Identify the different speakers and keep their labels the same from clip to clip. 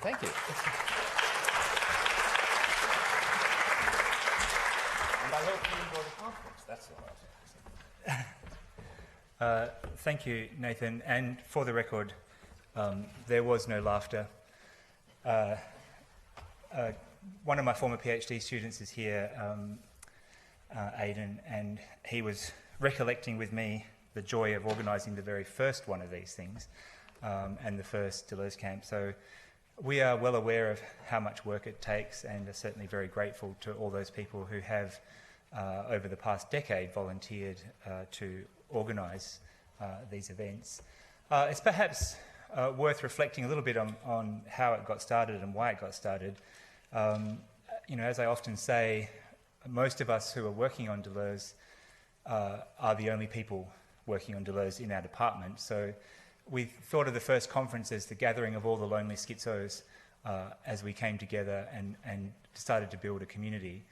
Speaker 1: Thank you. And I hope you enjoy the conference. That's all.
Speaker 2: Thank you, Nathan. And for the record, there was no laughter. One of my former PhD students is here, Aidan, and he was recollecting with me the joy of organising the very first one of these things, and the first Deleuze camp. So we are well aware of how much work it takes, and are certainly very grateful to all those people who have, over the past decade, volunteered to organise these events. It's perhaps worth reflecting a little bit on how it got started and why it got started. As I often say, most of us who are working on Deleuze are the only people working on Deleuze in our department. So we thought of the first conference as the gathering of all the lonely schizos as we came together and started to build a community.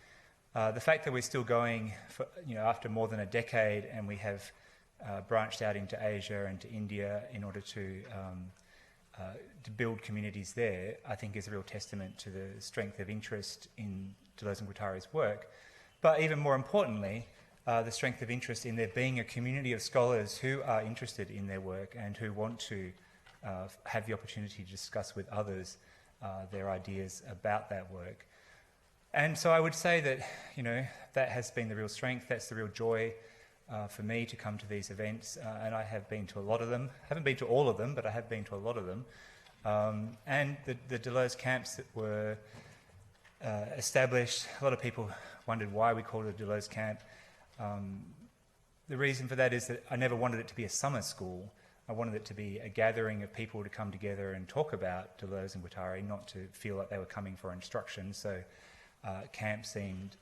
Speaker 2: The fact that we're still going for, after more than a decade, and we have branched out into Asia and to India in order to build communities there, I think is a real testament to the strength of interest in Deleuze and Guattari's work. But even more importantly, the strength of interest in there being a community of scholars who are interested in their work and who want to have the opportunity to discuss with others their ideas about that work. And so I would say that, that has been the real strength, that's the real joy for me to come to these events, and I have been to a lot of them. I haven't been to all of them, but I have been to a lot of them. And the Deleuze camps that were established, a lot of people wondered why we called it a Deleuze camp. The reason for that is that I never wanted it to be a summer school. I wanted it to be a gathering of people to come together and talk about Deleuze and Guattari, not to feel like they were coming for instruction. So camp seemed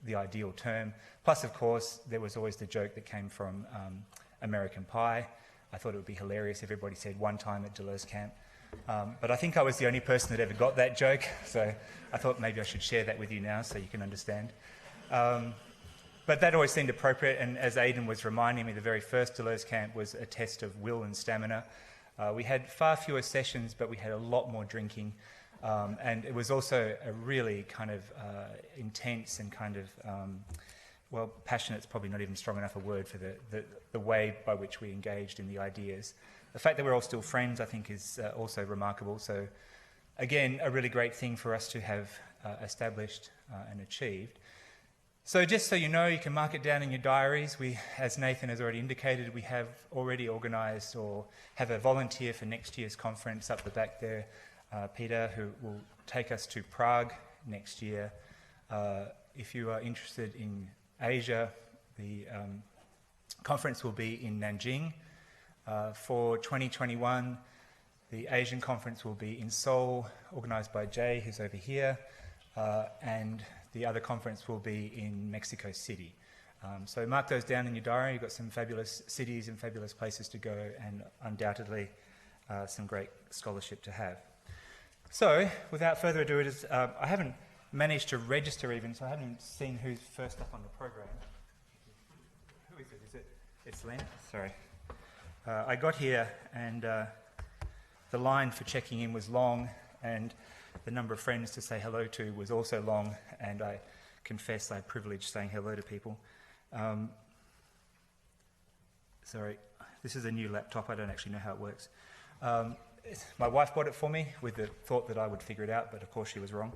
Speaker 2: the ideal term. Plus, of course, there was always the joke that came from American Pie. I thought it would be hilarious if everybody said one time at Deleuze camp. But I think I was the only person that ever got that joke, so I thought maybe I should share that with you now so you can understand. But that always seemed appropriate, and as Aidan was reminding me, the very first Deleuze camp was a test of will and stamina. We had far fewer sessions, but we had a lot more drinking. And it was also a really kind of intense and kind of, passionate's probably not even strong enough a word for the way by which we engaged in the ideas. The fact that we're all still friends, I think, is also remarkable. So, again, a really great thing for us to have established and achieved. So just so you know, you can mark it down in your diaries. We, as Nathan has already indicated, we have already organised or have a volunteer for next year's conference up the back there, Peter, who will take us to Prague next year. If you are interested in Asia, the conference will be in Nanjing. For 2021, the Asian conference will be in Seoul, organised by Jay, who's over here, and the other conference will be in Mexico City. So mark those down in your diary. You've got some fabulous cities and fabulous places to go, and undoubtedly some great scholarship to have. So, without further ado, I haven't managed to register even, so I haven't seen who's first up on the program. Who is it? It's Len? Sorry. I got here and the line for checking in was long, and the number of friends to say hello to was also long, and I confess I privilege saying hello to people. Sorry, this is a new laptop. I don't actually know how it works. My wife bought it for me with the thought that I would figure it out, but of course she was wrong.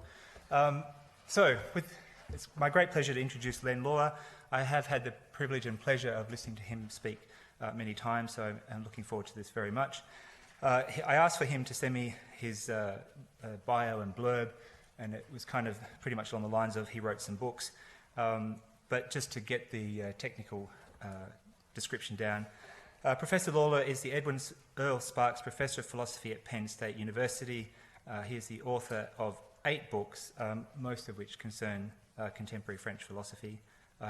Speaker 2: It's my great pleasure to introduce Len Lawlor. I have had the privilege and pleasure of listening to him speak many times, so I'm looking forward to this very much. I asked for him to send me his bio and blurb, and it was kind of pretty much along the lines of he wrote some books. But just to get the technical description down, Professor Lawlor is the Edwin Earl Sparks Professor of Philosophy at Penn State University. He is the author of 8 books, most of which concern contemporary French philosophy.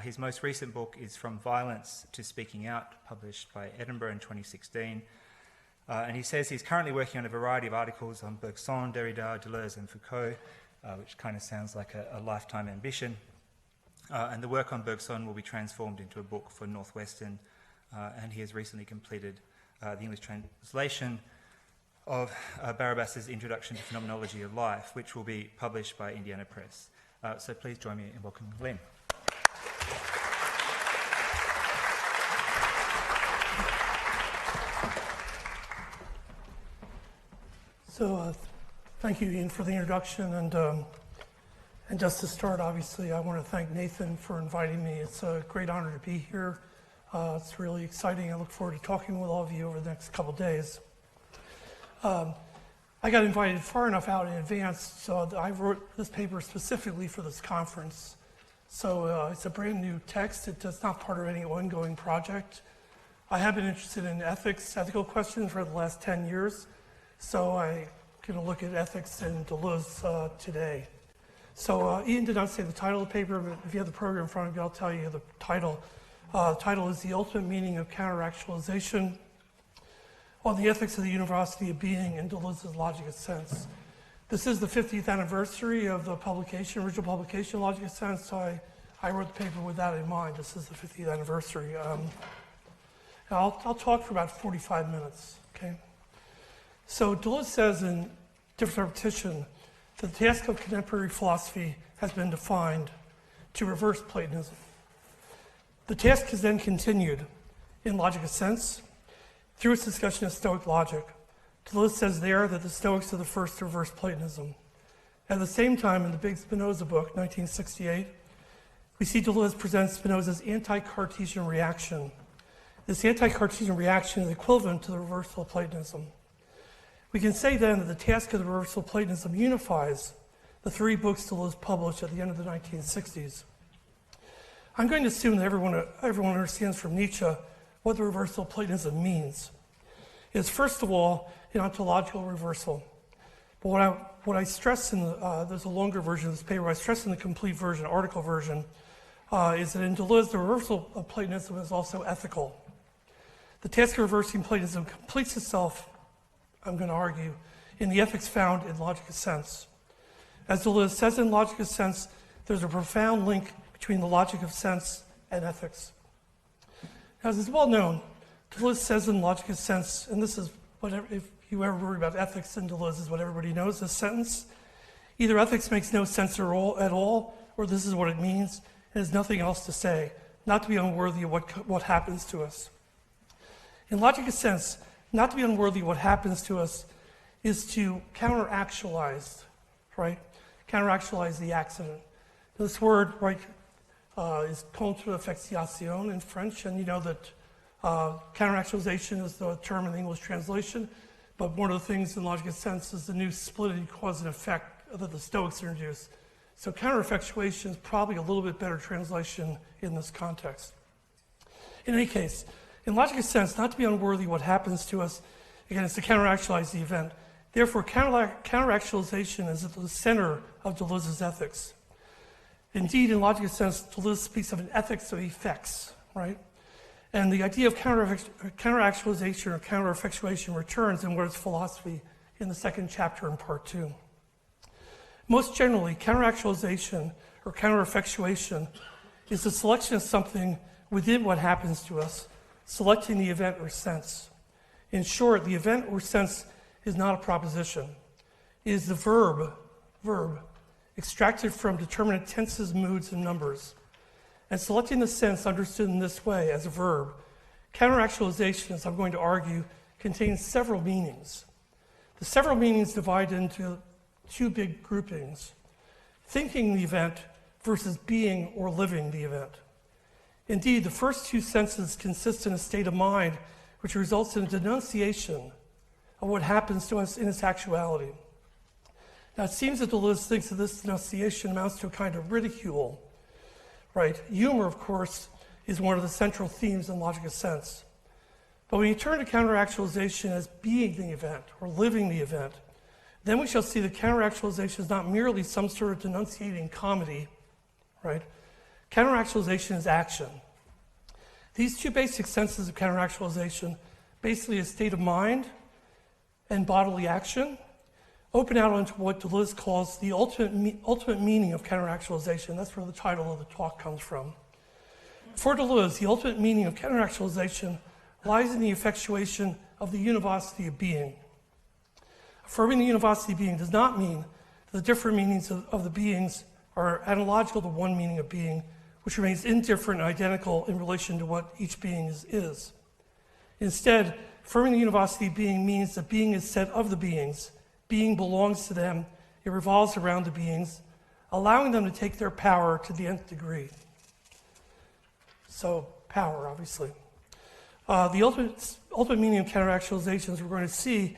Speaker 2: His most recent book is From Violence to Speaking Out, published by Edinburgh in 2016. And he says he's currently working on a variety of articles on Bergson, Derrida, Deleuze and Foucault, which kind of sounds like a lifetime ambition. And the work on Bergson will be transformed into a book for Northwestern, and he has recently completed the English translation of Barabas's Introduction to Phenomenology of Life, which will be published by Indiana Press. So please join me in welcoming Len.
Speaker 3: So thank you, Ian, for the introduction. And just to start, obviously, I want to thank Nathan for inviting me. It's a great honor to be here. It's really exciting. I look forward to talking with all of you over the next couple days. I got invited far enough out in advance, so I wrote this paper specifically for this conference. So it's a brand new text. It's not part of any ongoing project. I have been interested in ethical questions for the last 10 years. So I'm going to look at ethics in Deleuze today. So Ian did not say the title of the paper, but if you have the program in front of you, I'll tell you the title. The title is The Ultimate Meaning of Counter-Actualization on the Ethics of the Univocity of Being in Deleuze's Logic of Sense. This is the 50th anniversary of the original publication, Logic of Sense, so I wrote the paper with that in mind. This is the 50th anniversary. I'll talk for about 45 minutes, okay? So Deleuze says in different repetition that the task of contemporary philosophy has been defined to reverse Platonism. The task is then continued in Logic of Sense through its discussion of Stoic logic. Deleuze says there that the Stoics are the first to reverse Platonism. At the same time, in the big Spinoza book, 1968, we see Deleuze present Spinoza's anti-Cartesian reaction. This anti-Cartesian reaction is equivalent to the reversal of Platonism. We can say then that the task of the reversal of Platonism unifies the three books Deleuze published at the end of the 1960s. I'm going to assume that everyone understands from Nietzsche what the reversal of Platonism means. It is, first of all, an ontological reversal. But what I stress in there's a longer version of this paper, I stress in the complete version, article version, is that in Deleuze, the reversal of Platonism is also ethical. The task of reversing Platonism completes itself, I'm going to argue, in the ethics found in Logic of Sense. As Deleuze says in Logic of Sense, there's a profound link between the logic of sense and ethics. As is well known, Deleuze says in Logic of Sense, and this is if you ever worry about ethics in Deleuze, is what everybody knows, this sentence: either ethics makes no sense at all, or this is what it means, and there's nothing else to say, not to be unworthy of what happens to us. In Logic of Sense, not to be unworthy of what happens to us is to counter-actualize, right? Counter-actualize the accident. This word, right, is contre-affectation in French, and you know that counter-actualization is the term in the English translation, but one of the things in Logic of Sense is the new splitting cause and effect that the Stoics introduced. So counter-effectuation is probably a little bit better translation in this context. In any case, in Logic of Sense, not to be unworthy of what happens to us, again, is to counter-actualize the event. Therefore, counter-actualization is at the center of Deleuze's ethics. Indeed, in Logic of Sense, Deleuze speaks of an ethics of effects, right? And the idea of counter-actualization or counter-effectuation returns in what is philosophy in the second chapter in part 2. Most generally, counter-actualization or counter-effectuation is the selection of something within what happens to us, selecting the event or sense. In short, the event or sense is not a proposition. It is the verb, extracted from determinate tenses, moods, and numbers. And selecting the sense understood in this way as a verb, counter-actualization, as I'm going to argue, contains several meanings. The several meanings divide into two big groupings: thinking the event versus being or living the event. Indeed, the first two senses consist in a state of mind which results in a denunciation of what happens to us in its actuality. Now, it seems that Deleuze thinks that this denunciation amounts to a kind of ridicule, right? Humor, of course, is one of the central themes in Logic of Sense. But when you turn to counter-actualization as being the event or living the event, then we shall see that counter-actualization is not merely some sort of denunciating comedy, right? Counter-actualization is action. These two basic senses of counter-actualization, basically a state of mind and bodily action, open out onto what Deleuze calls the ultimate meaning of counter-actualization. That's where the title of the talk comes from. For Deleuze, the ultimate meaning of counter-actualization lies in the effectuation of the univocity of being. Affirming the univocity of being does not mean that the different meanings of the beings are analogical to one meaning of being, which remains indifferent and identical in relation to what each being is. Instead, affirming the univocity of being means that being is said of the beings, being belongs to them, it revolves around the beings, allowing them to take their power to the nth degree. So, power, obviously. The ultimate meaning of counter-actualization, as we're going to see,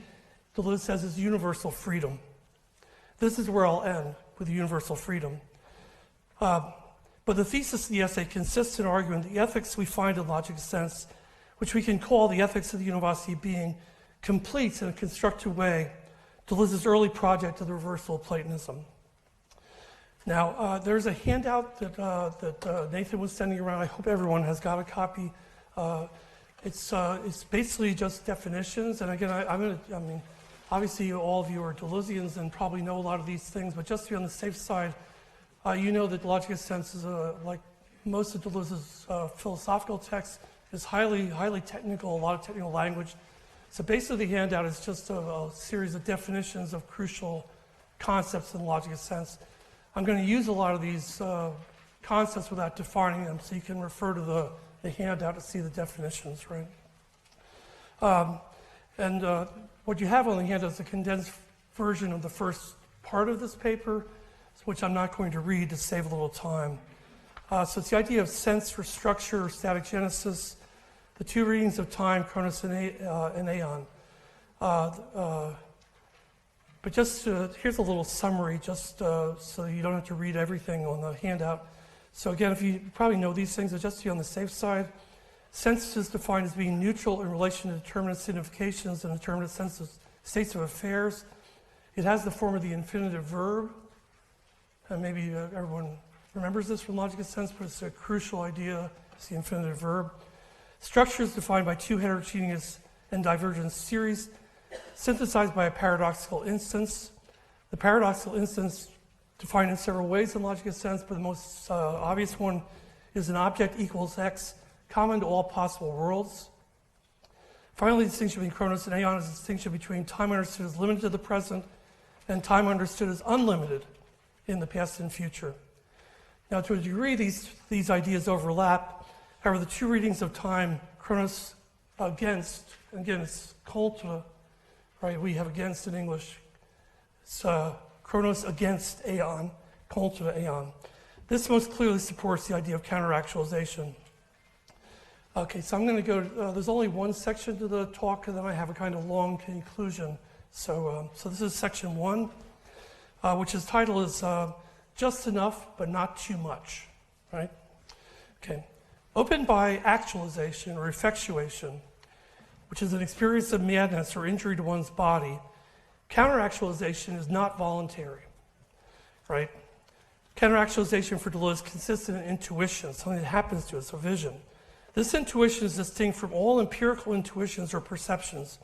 Speaker 3: Deleuze says, is universal freedom. This is where I'll end, with universal freedom. But the thesis of the essay consists in arguing that the ethics we find in logic of sense, which we can call the ethics of the univocity of being, completes in a constructive way Deleuze's early project of the reversal of Platonism. Now, there's a handout that Nathan was sending around. I hope everyone has got a copy. It's basically just definitions. And again, I mean, obviously all of you are Deleuzians and probably know a lot of these things, but just to be on the safe side, you know that logic of sense is, like most of Deleuze's philosophical texts, is highly technical, a lot of technical language. So basically the handout is just a series of definitions of crucial concepts in logic of sense. I'm going to use a lot of these concepts without defining them, so you can refer to the handout to see the definitions, right? What you have on the handout is a condensed version of the first part of this paper, which I'm not going to read to save a little time. So it's the idea of sense for structure or static genesis, the two readings of time, chronos and aeon. But just here's a little summary, just so you don't have to read everything on the handout. So again, if you probably know these things, but just to be on the safe side, sense is defined as being neutral in relation to determinate significations and determinate states of affairs. It has the form of the infinitive verb, and maybe everyone remembers this from logic of sense, but it's a crucial idea. It's the infinitive verb. Structure is defined by two heterogeneous and divergent series, synthesized by a paradoxical instance. The paradoxical instance defined in several ways in logic of sense, but the most obvious one is an object equals X, common to all possible worlds. Finally, the distinction between chronos and aeon is a distinction between time understood as limited to the present and time understood as unlimited in the past and future. Now, to a degree, these ideas overlap. However, the two readings of time, chronos against, and again, it's contra, right? We have against in English. It's chronos against aeon, contra aeon. This most clearly supports the idea of counter-actualization. Okay, so I'm going to go, there's only one section to the talk, and then I have a kind of long conclusion. So this is section 1, which is titled is Just Enough, but Not Too Much, right? Okay. Opened by actualization or effectuation, which is an experience of madness or injury to one's body, counter-actualization is not voluntary, right? Counter-actualization for Deleuze consists in an intuition, something that happens to us, a vision. This intuition is distinct from all empirical intuitions or perceptions.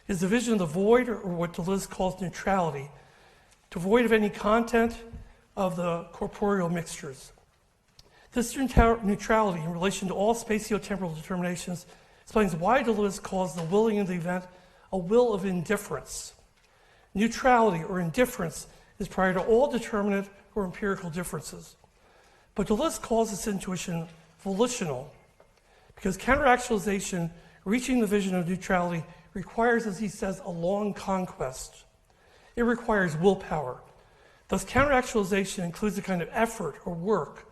Speaker 3: It is the vision of the void, or what Deleuze calls neutrality, devoid of any content of the corporeal mixtures. This neutrality in relation to all spatio-temporal determinations explains why Deleuze calls the willing of the event a will of indifference. Neutrality or indifference is prior to all determinate or empirical differences. But Deleuze calls this intuition volitional, because counter-actualization, reaching the vision of neutrality, requires, as he says, a long conquest. It requires willpower. Thus, counter-actualization includes a kind of effort or work.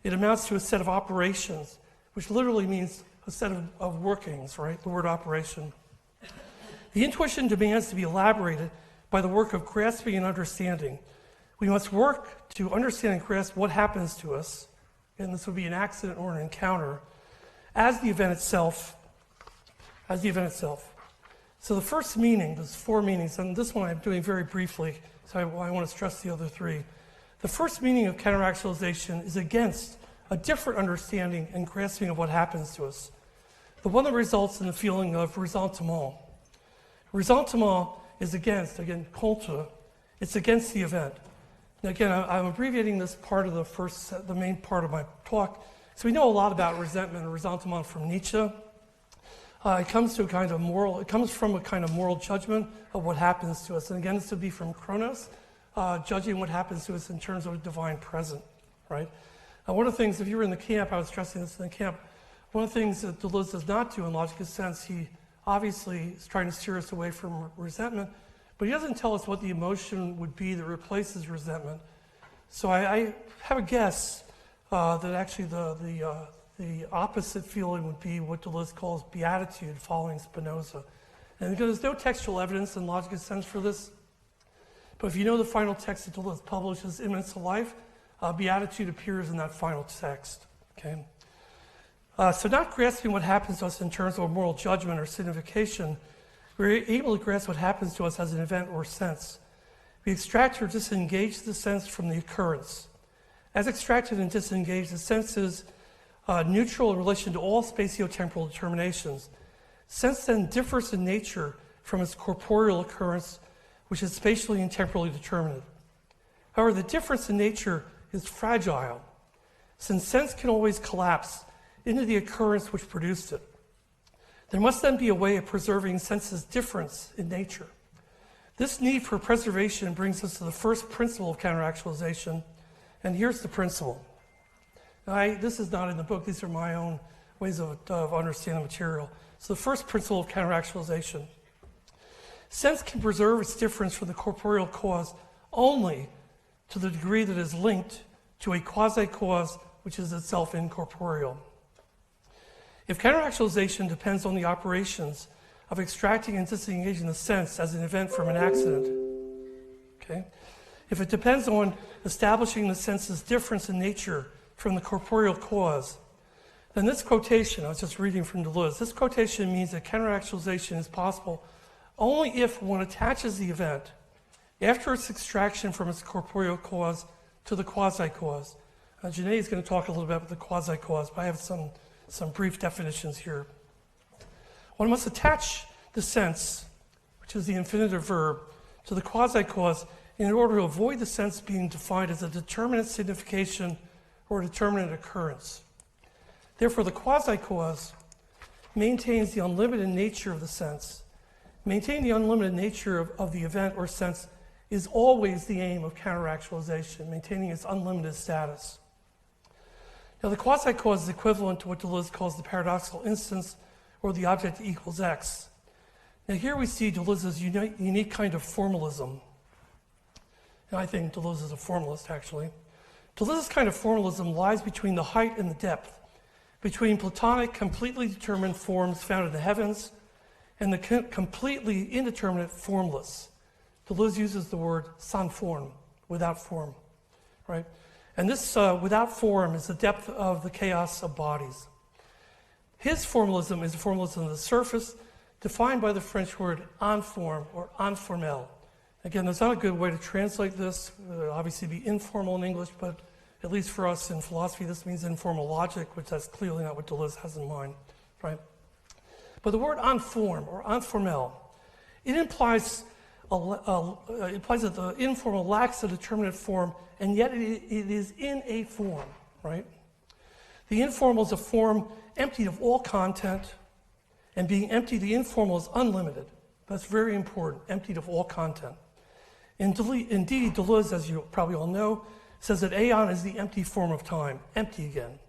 Speaker 3: It amounts to a set of operations, which literally means a set of workings, right? The word operation. The intuition demands to be elaborated by the work of grasping and understanding. We must work to understand and grasp what happens to us, and this would be an accident or an encounter, as the event itself. So the first meaning, there's 4 meanings, and this one I'm doing very briefly, so I want to stress the other 3. The first meaning of counter-actualization is against a different understanding and grasping of what happens to us, the one that results in the feeling of ressentiment. Ressentiment is against, again, contre, it's against the event. Now again, I'm abbreviating this part of the main part of my talk, so we know a lot about resentment or ressentiment from Nietzsche. It comes from a kind of moral judgment of what happens to us. And again, this would be from Chronos, judging what happens to us in terms of a divine present, right? One of the things, if you were in the camp, I was stressing this in the camp, one of the things that Deleuze does not do in Logical Sense, he obviously is trying to steer us away from resentment, but he doesn't tell us what the emotion would be that replaces resentment. So I have a guess that actually the opposite feeling would be what Deleuze calls beatitude, following Spinoza. And there's no textual evidence in Logical Sense for this, but if you know the final text that Deleuze publishes, Immanence of Life, beatitude appears in that final text. Okay. So not grasping what happens to us in terms of a moral judgment or signification, we're able to grasp what happens to us as an event or sense. We extract or disengage the sense from the occurrence. As extracted and disengaged, the sense is neutral in relation to all spatio-temporal determinations. Sense then differs in nature from its corporeal occurrence, which is spatially and temporally determinate. However, the difference in nature is fragile, since sense can always collapse into the occurrence which produced it. There must then be a way of preserving sense's difference in nature. This need for preservation brings us to the first principle of counter-actualization, and here's the principle. This is not in the book, these are my own ways of understanding material. So the first principle of counter-actualization. Sense can preserve its difference from the corporeal cause only to the degree that is linked to a quasi-cause which is itself incorporeal. If counter-actualization depends on the operations of extracting and disengaging the sense as an event from an accident, okay? If it depends on establishing the sense's difference in nature from the corporeal cause, then this quotation, I was just reading from Deleuze, this quotation means that counter-actualization is possible only if one attaches the event after its extraction from its corporeal cause to the quasi-cause. Janae is going to talk a little bit about the quasi-cause, but I have some brief definitions here. One must attach the sense, which is the infinitive verb, to the quasi-cause in order to avoid the sense being defined as a determinate signification or a determinate occurrence. Therefore, the quasi-cause maintains the unlimited nature of the sense. Maintaining the unlimited nature of the event or sense is always the aim of counter-actualization, maintaining its unlimited status. Now, the quasi-cause is equivalent to what Deleuze calls the paradoxical instance, or the object equals X. Now, here we see Deleuze's unique kind of formalism. And I think Deleuze is a formalist, actually. Deleuze's kind of formalism lies between the height and the depth, between Platonic, completely determined forms found in the heavens and the completely indeterminate formless. Deleuze uses the word sans forme, without form, right? And this without form is the depth of the chaos of bodies. His formalism is a formalism of the surface, defined by the French word informe or informel. Again, there's not a good way to translate this. It would obviously be informal in English, but at least for us in philosophy, this means informal logic, which that's clearly not what Deleuze has in mind, right? But the word informe or informel, it implies that the informal lacks a determinate form, and yet it is in a form, right? The informal is a form emptied of all content, and being empty, the informal is unlimited. That's very important, emptied of all content. Indeed, Deleuze, as you probably all know, says that aeon is the empty form of time, empty again.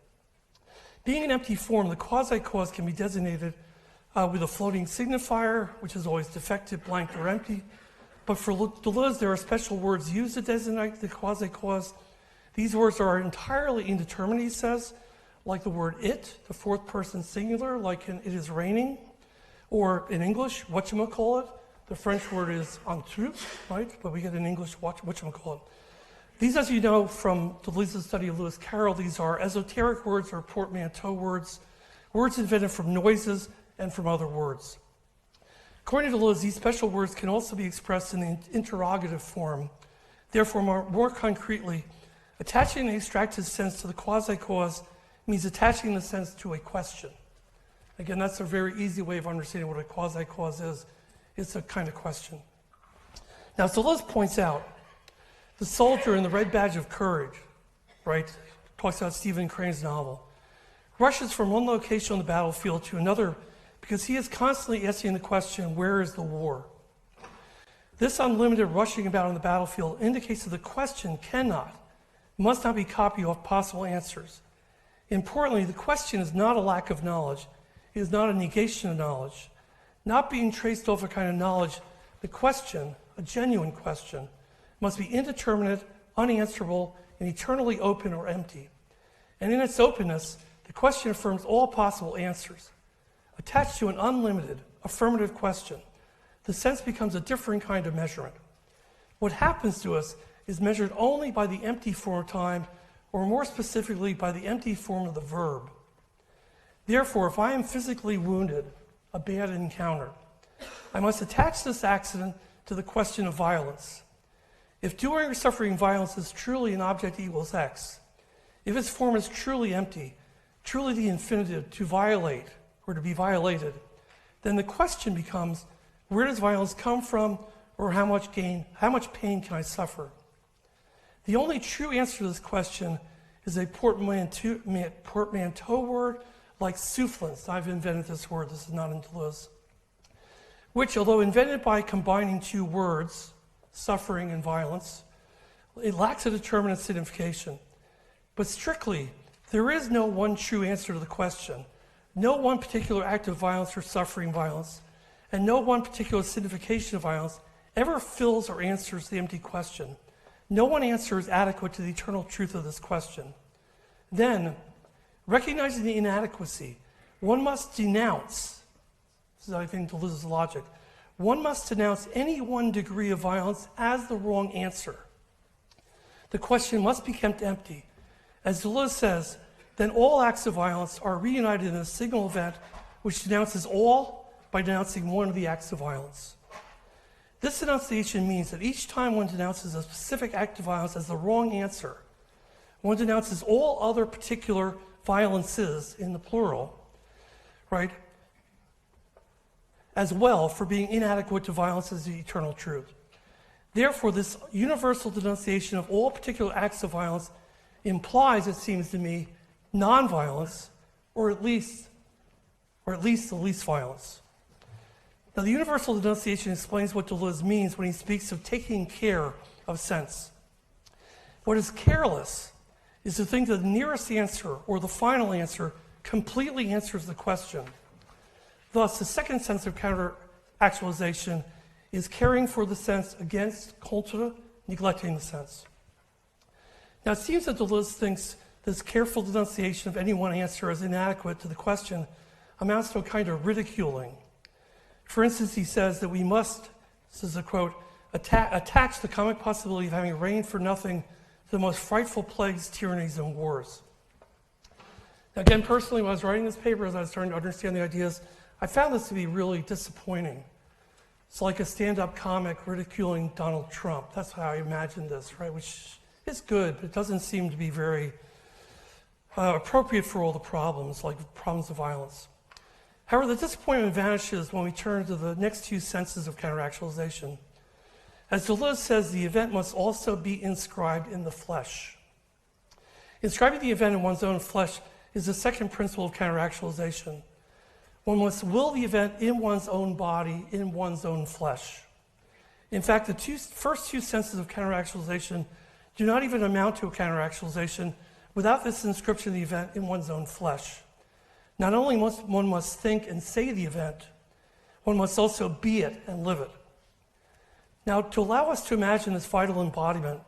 Speaker 3: Being an empty form, the quasi-cause can be designated with a floating signifier, which is always defective, blank, or empty. But for Deleuze, there are special words used to designate the quasi-cause. These words are entirely indeterminate, he says, like the word it, the fourth person singular, like in it is raining, or in English, whatchamacallit. The French word is entre, right? But we get in English whatchamacallit. These, as you know from Deleuze's study of Lewis Carroll, these are esoteric words or portmanteau words, words invented from noises and from other words. According to Deleuze, these special words can also be expressed in the interrogative form. Therefore, more concretely, attaching the extracted sense to the quasi-cause means attaching the sense to a question. Again, that's a very easy way of understanding what a quasi-cause is. It's a kind of question. Now, as Deleuze points out, the soldier in the Red Badge of Courage, right, talks about Stephen Crane's novel, rushes from one location on the battlefield to another because he is constantly asking the question, where is the war? This unlimited rushing about on the battlefield indicates that the question must not be copied off possible answers. Importantly, the question is not a lack of knowledge. It is not a negation of knowledge. Not being traced off a kind of knowledge, the question, a genuine question, must be indeterminate, unanswerable, and eternally open or empty. And in its openness, the question affirms all possible answers. Attached to an unlimited, affirmative question, the sense becomes a different kind of measurement. What happens to us is measured only by the empty form of time, or more specifically, by the empty form of the verb. Therefore, if I am physically wounded, a bad encounter, I must attach this accident to the question of violence. If doing or suffering violence is truly an object equals X, if its form is truly empty, truly the infinitive, to violate or to be violated, then the question becomes, where does violence come from, or how much pain can I suffer? The only true answer to this question is a portmanteau word like soufflance. I've invented this word, this is not in Deleuze, which, although invented by combining two words, suffering and violence, it lacks a determinate signification. But strictly, there is no one true answer to the question, no one particular act of violence or suffering violence, and no one particular signification of violence ever fills or answers the empty question. No one answer is adequate to the eternal truth of this question. Then, recognizing the inadequacy, one must denounce, this is I think Deleuze's logic, one must denounce any one degree of violence as the wrong answer. The question must be kept empty. As Deleuze says, then all acts of violence are reunited in a single event which denounces all by denouncing one of the acts of violence. This denunciation means that each time one denounces a specific act of violence as the wrong answer, one denounces all other particular violences, in the plural, right, as well for being inadequate to violence as the eternal truth. Therefore, this universal denunciation of all particular acts of violence implies, it seems to me, non-violence, or at least the least violence. Now, the universal denunciation explains what Deleuze means when he speaks of taking care of sense. What is careless is to think that the nearest answer, or the final answer, completely answers the question. Thus, the second sense of counter-actualization is caring for the sense against culture, neglecting the sense. Now, it seems that Deleuze thinks this careful denunciation of any one answer as inadequate to the question amounts to a kind of ridiculing. For instance, he says that we must, this is a quote, attach the comic possibility of having reigned for nothing to the most frightful plagues, tyrannies, and wars. Now, again, personally, when I was writing this paper, as I was starting to understand the ideas, I found this to be really disappointing. It's like a stand-up comic ridiculing Donald Trump. That's how I imagined this, right? Which is good, but it doesn't seem to be very appropriate for all the problems, like problems of violence. However, the disappointment vanishes when we turn to the next two senses of counter-actualization. As Deleuze says, the event must also be inscribed in the flesh. Inscribing the event in one's own flesh is the second principle of counter-actualization. One must will the event in one's own body, in one's own flesh. In fact, the first two senses of counter-actualization do not even amount to a counter-actualization without this inscription of the event in one's own flesh. Not only must one think and say the event, one must also be it and live it. Now, to allow us to imagine this vital embodiment,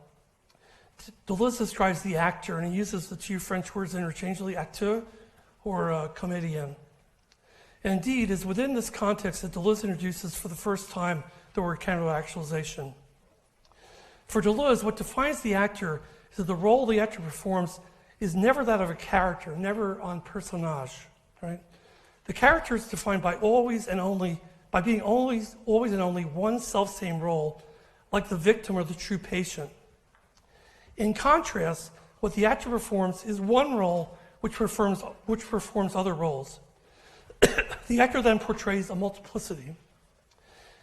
Speaker 3: Deleuze describes the actor, and he uses the two French words interchangeably, acteur or comédien. And indeed, it's within this context that Deleuze introduces for the first time the word counter-actualization. For Deleuze, what defines the actor is that the role the actor performs is never that of a character, never en personnage, right? The character is defined by being always and only one self-same role, like the victim or the true patient. In contrast, what the actor performs is one role which performs other roles. The actor then portrays a multiplicity.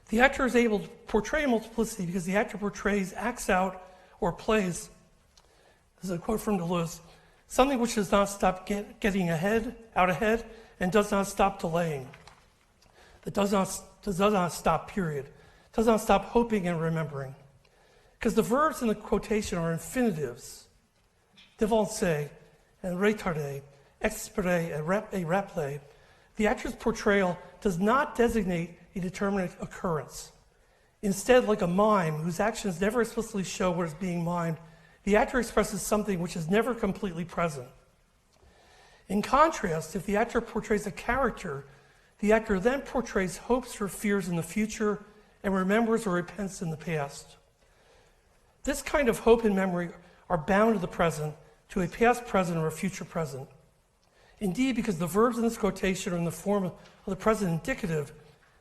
Speaker 3: The actor is able to portray a multiplicity because the actor portrays, acts out, or plays, this is a quote from Deleuze, something which does not stop getting out ahead, and does not stop delaying. that does not stop, period. Does not stop hoping and remembering. Because the verbs in the quotation are infinitives. Devancer and retarder, expere and rappeler. The actor's portrayal does not designate a determinate occurrence. Instead, like a mime whose actions never explicitly show what is being mimed, the actor expresses something which is never completely present. In contrast, if the actor portrays a character, the actor then portrays hopes or fears in the future and remembers or repents in the past. This kind of hope and memory are bound to the present, to a past present or a future present. Indeed, because the verbs in this quotation are in the form of the present indicative,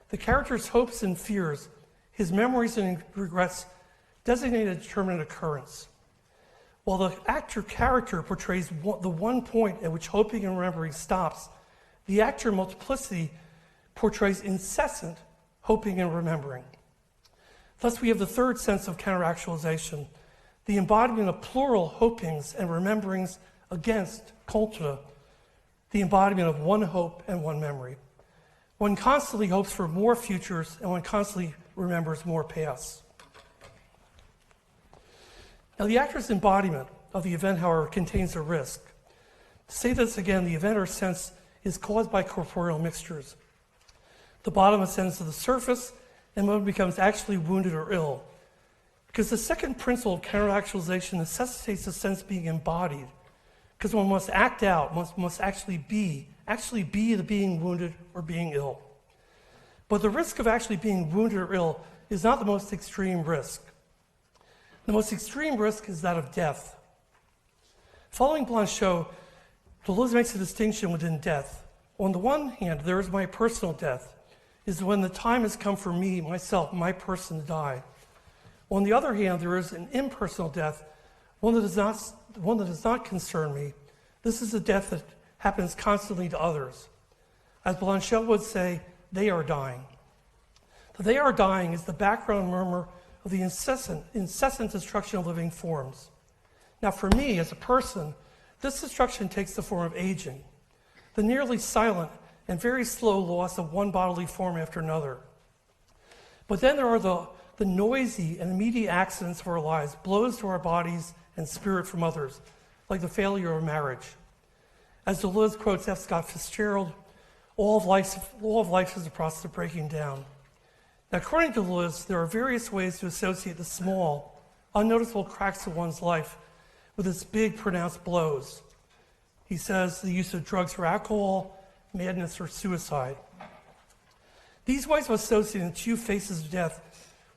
Speaker 3: the character's hopes and fears, his memories and regrets, designate a determinate occurrence. While the actor character portrays the one point at which hoping and remembering stops, the actor multiplicity portrays incessant hoping and remembering. Thus, we have the third sense of counter-actualization, the embodiment of plural hopings and rememberings against contra, the embodiment of one hope and one memory. One constantly hopes for more futures, and one constantly remembers more pasts. Now, the actor's embodiment of the event, however, contains a risk. To say this again, the event or sense is caused by corporeal mixtures. The bottom ascends to the surface, and one becomes actually wounded or ill. Because the second principle of counter-actualization necessitates the sense being embodied. Because one must act out, must actually be the being wounded or being ill. But the risk of actually being wounded or ill is not the most extreme risk. The most extreme risk is that of death. Following Blanchot, Deleuze makes a distinction within death. On the one hand, there is my personal death, is when the time has come for me, myself, my person to die. On the other hand, there is an impersonal death, one that does not concern me. This is a death that happens constantly to others. As Blanchot would say, they are dying. The they are dying is the background murmur of the incessant destruction of living forms. Now, for me, as a person, this destruction takes the form of aging, the nearly silent and very slow loss of one bodily form after another. But then there are the noisy and immediate accidents of our lives, blows to our bodies and spirit from others, like the failure of marriage. As Deleuze quotes F. Scott Fitzgerald, all of life is a process of breaking down. Now, according to Deleuze, there are various ways to associate the small, unnoticeable cracks of one's life with its big, pronounced blows. He says the use of drugs or alcohol, madness or suicide. These ways of associating the two faces of death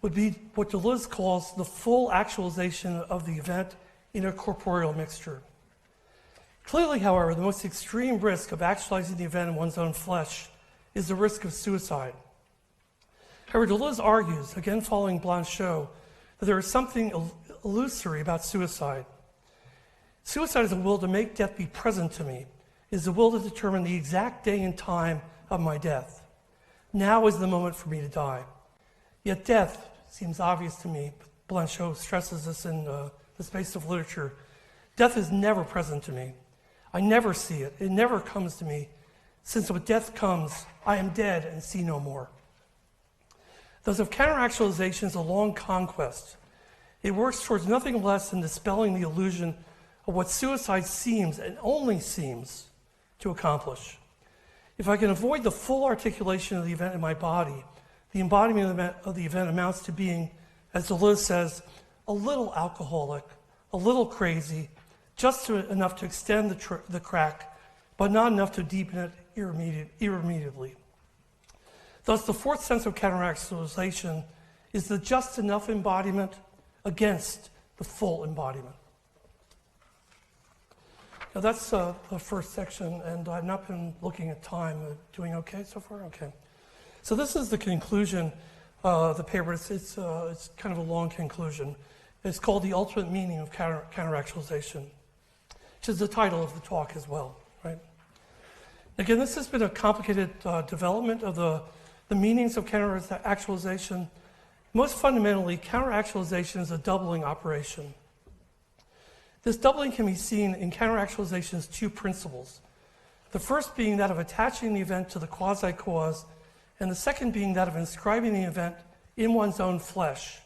Speaker 3: would be what Deleuze calls the full actualization of the event in a corporeal mixture. Clearly, however, the most extreme risk of actualizing the event in one's own flesh is the risk of suicide. However, Deleuze argues, again following Blanchot, that there is something illusory about suicide. Suicide is a will to make death be present to me, is the will to determine the exact day and time of my death. Now is the moment for me to die. Yet death seems obvious to me. Blanchot stresses this in the space of literature. Death is never present to me. I never see it. It never comes to me. Since with death comes, I am dead and see no more. Thus, if counter-actualization is a long conquest, it works towards nothing less than dispelling the illusion of what suicide seems and only seems to accomplish. If I can avoid the full articulation of the event in my body, the embodiment of the event amounts to being, as Deleuze says, a little alcoholic, a little crazy, just enough to extend the crack, but not enough to deepen it irremediably. Thus, the fourth sense of counter-actualization is the just enough embodiment against the full embodiment. Now that's the first section, and I've not been looking at time. Doing okay so far? Okay. So this is the conclusion of the paper. It's kind of a long conclusion. It's called The Ultimate Meaning of Counter-Actualization, which is the title of the talk as well, right? Again, this has been a complicated development of the meanings of counter-actualization. Most fundamentally, counter-actualization is a doubling operation. This doubling can be seen in counter-actualization's two principles. The first being that of attaching the event to the quasi-cause, and the second being that of inscribing the event in one's own flesh.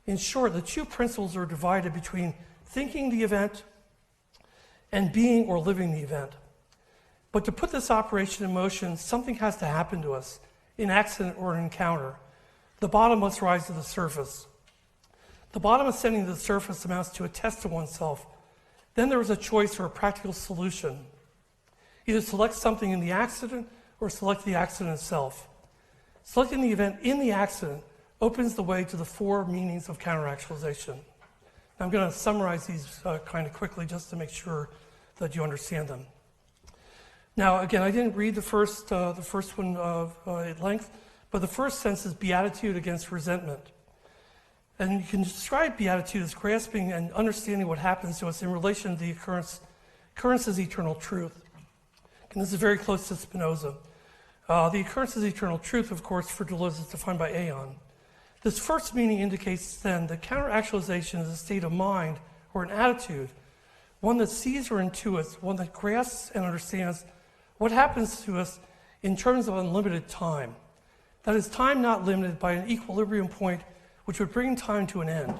Speaker 3: In short, the two principles are divided between thinking the event and being or living the event. But to put this operation in motion, something has to happen to us, an accident or an encounter. The bottom must rise to the surface. The bottom ascending to the surface amounts to a test of oneself. Then there is a choice or a practical solution. Either select something in the accident or select the accident itself. Selecting the event in the accident opens the way to the four meanings of counter-actualization. I'm going to summarize these kind of quickly just to make sure that you understand them. Now, again, I didn't read the first one at length, but the first sense is beatitude against resentment. And you can describe beatitude as grasping and understanding what happens to us in relation to the occurrence. Occurrence is eternal truth. And this is very close to Spinoza. The occurrence is eternal truth, of course, for Deleuze is defined by aeon. This first meaning indicates then that counter-actualization is a state of mind or an attitude, one that sees or intuits, one that grasps and understands what happens to us in terms of unlimited time. That is, time not limited by an equilibrium point which would bring time to an end.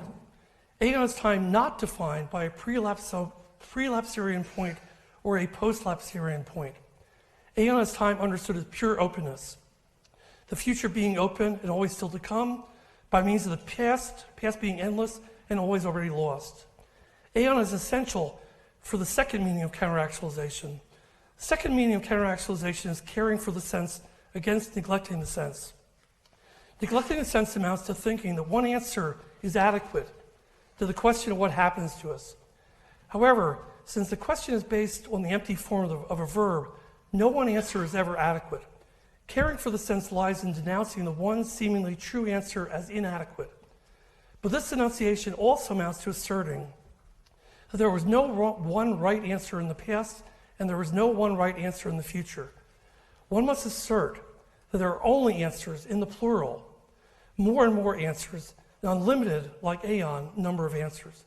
Speaker 3: Aeon is time not defined by a prelapsarian point or a postlapsarian point. Aeon is time understood as pure openness. The future being open and always still to come, by means of the past being endless and always already lost. Aeon is essential for the second meaning of counter-actualization. The second meaning of counter-actualization is caring for the sense against neglecting the sense. Neglecting the sense amounts to thinking that one answer is adequate to the question of what happens to us. However, since the question is based on the empty form of a verb, no one answer is ever adequate. Caring for the sense lies in denouncing the one seemingly true answer as inadequate. But this denunciation also amounts to asserting that there was no one right answer in the past and there was no one right answer in the future. One must assert that there are only answers in the plural, more and more answers, an unlimited, like aeon, number of answers.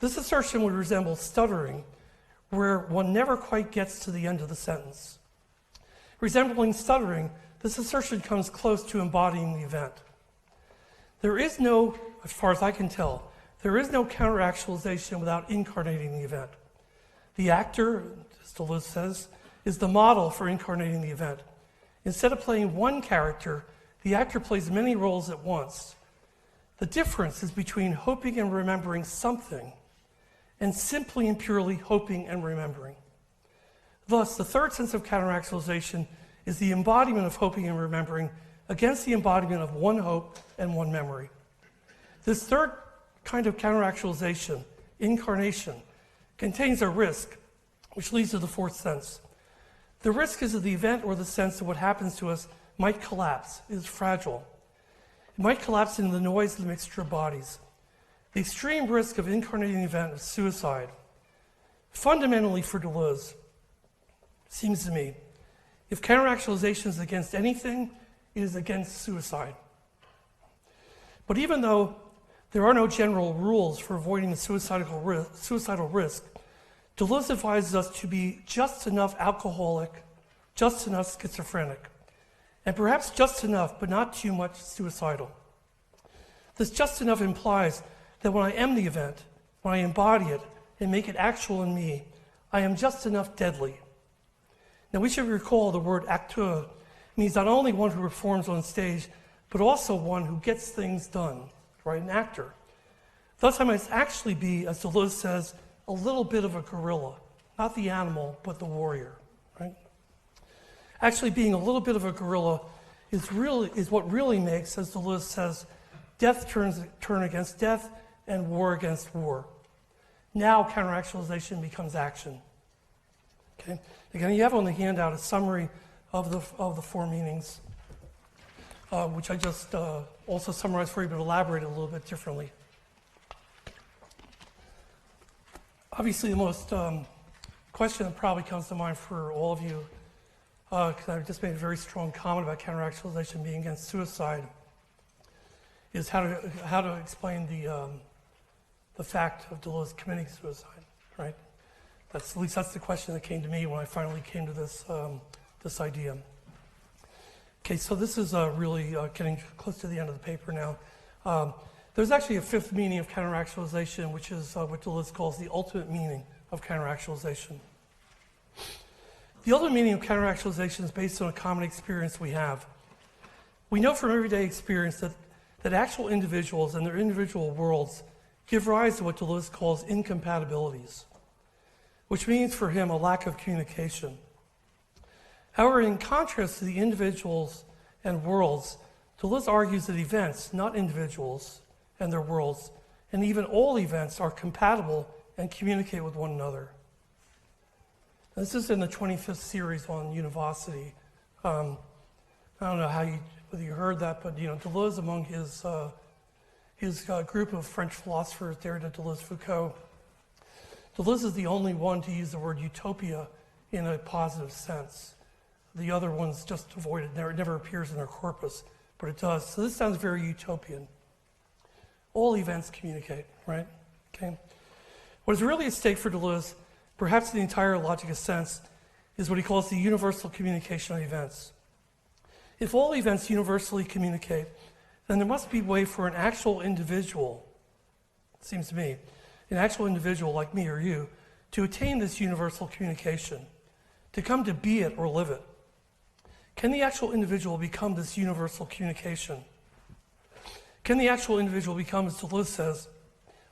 Speaker 3: This assertion would resemble stuttering, where one never quite gets to the end of the sentence. Resembling stuttering, this assertion comes close to embodying the event. There is no, as far as I can tell, there is no counter-actualization without incarnating the event. The actor, as Deleuze says, is the model for incarnating the event. Instead of playing one character, the actor plays many roles at once. The difference is between hoping and remembering something and simply and purely hoping and remembering. Thus, the third sense of counter-actualization is the embodiment of hoping and remembering against the embodiment of one hope and one memory. This third kind of counter-actualization, incarnation, contains a risk, which leads to the fourth sense. The risk is that the event or the sense of what happens to us might collapse, it is fragile. It might collapse into the noise of the mixture of bodies. The extreme risk of incarnating the event is suicide. Fundamentally for Deleuze, seems to me, if counter-actualization is against anything, it is against suicide. But even though there are no general rules for avoiding the suicidal risk, Deleuze advises us to be just enough alcoholic, just enough schizophrenic, and perhaps just enough, but not too much suicidal. This just enough implies that when I am the event, when I embody it and make it actual in me, I am just enough deadly. Now we should recall the word acteur means not only one who performs on stage, but also one who gets things done, right? An actor. Thus I must actually be, as Deleuze says, a little bit of a gorilla, not the animal, but the warrior, right? Actually being a little bit of a gorilla is what really makes, as Deleuze says, death turn against death and war against war. Now counter-actualization becomes action. Okay? Again, you have on the handout a summary of the four meanings, which I just also summarized for you, but elaborated a little bit differently. Obviously, the most question that probably comes to mind for all of you, because I just made a very strong comment about counter-actualization being against suicide, is how to explain the fact of Deleuze committing suicide, right? At least that's the question that came to me when I finally came to this idea. Okay, so this is really getting close to the end of the paper now. There's actually a fifth meaning of counter-actualization, which is what Deleuze calls the ultimate meaning of counter-actualization. The ultimate meaning of counter-actualization is based on a common experience we have. We know from everyday experience that actual individuals and their individual worlds give rise to what Deleuze calls incompatibilities, which means for him a lack of communication. However, in contrast to the individuals and worlds, Deleuze argues that events, not individuals and their worlds, and even all events are compatible and communicate with one another. This is in the 25th series on Univocity. I don't know whether you heard that, but Deleuze, among his group of French philosophers, Derrida, Deleuze, Foucault, Deleuze is the only one to use the word utopia in a positive sense. The other ones just avoid it. It never appears in their corpus, but it does. So this sounds very utopian. All events communicate, right? Okay. What is really at stake for Deleuze, perhaps in the entire logic of sense, is what he calls the universal communication of events. If all events universally communicate, then there must be a way for an actual individual, it seems to me, an actual individual like me or you, to attain this universal communication, to come to be it or live it. Can the actual individual become this universal communication? Can the actual individual become, as Deleuze says,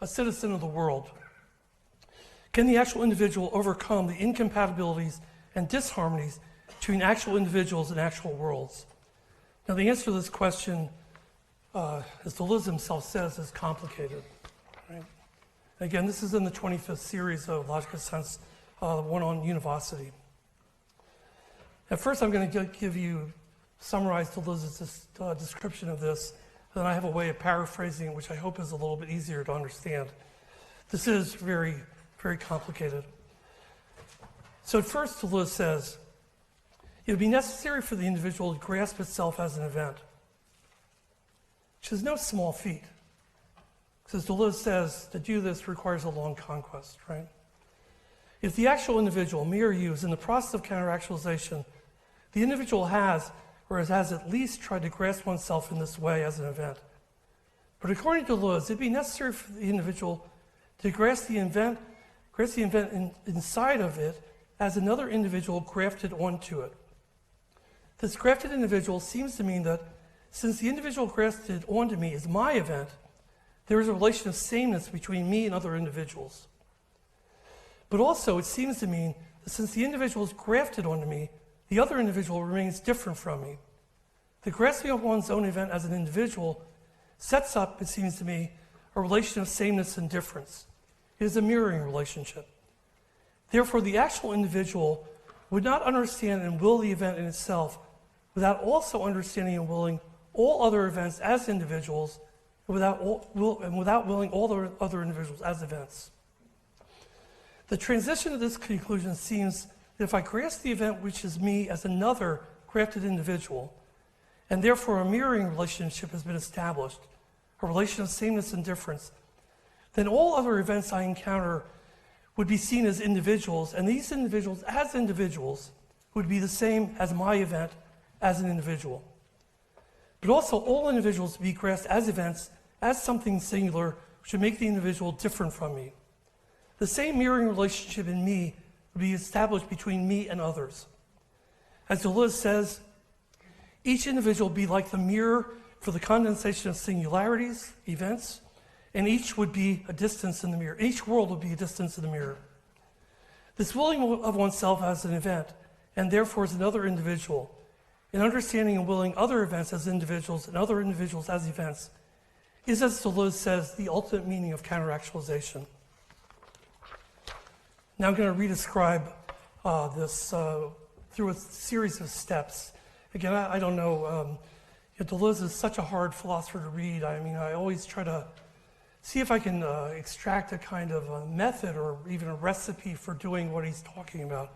Speaker 3: a citizen of the world? Can the actual individual overcome the incompatibilities and disharmonies between actual individuals and actual worlds? Now, the answer to this question, as Deleuze himself says, is complicated. Right? Again, this is in the 25th series of Logic of Sense, the one on Univocity. At first, I'm going to summarize Deleuze's description of this, and then I have a way of paraphrasing, which I hope is a little bit easier to understand. This is very, very complicated. So at first, Deleuze says, it would be necessary for the individual to grasp itself as an event, which is no small feat. Because Deleuze says to do this requires a long conquest, right? If the actual individual, me or you, is in the process of counter-actualization, the individual has, or has at least tried to grasp oneself in this way as an event. But according to Deleuze, it'd be necessary for the individual to grasp the event inside of it as another individual grafted onto it. This grafted individual seems to mean that since the individual grafted onto me is my event, there is a relation of sameness between me and other individuals. But also, it seems to mean that since the individual is grafted onto me, the other individual remains different from me. The grasping of one's own event as an individual sets up, it seems to me, a relation of sameness and difference. It is a mirroring relationship. Therefore, the actual individual would not understand and will the event in itself without also understanding and willing all other events as individuals, and without willing all the other individuals as events. The transition to this conclusion seems that if I grasp the event which is me as another grafted individual, and therefore a mirroring relationship has been established, a relation of sameness and difference, then all other events I encounter would be seen as individuals, and these individuals as individuals would be the same as my event as an individual. But also all individuals would be grasped as events, as something singular, which would make the individual different from me. The same mirroring relationship in me would be established between me and others. As Deleuze says, each individual would be like the mirror for the condensation of singularities, events, and each would be a distance in the mirror. Each world would be a distance in the mirror. This willing of oneself as an event, and therefore as another individual, and understanding and willing other events as individuals and other individuals as events, is, as Deleuze says, the ultimate meaning of counter-actualization. Now I'm going to redescribe this through a series of steps. Again, I don't know, Deleuze is such a hard philosopher to read. I mean, I always try to see if I can extract a kind of a method or even a recipe for doing what he's talking about.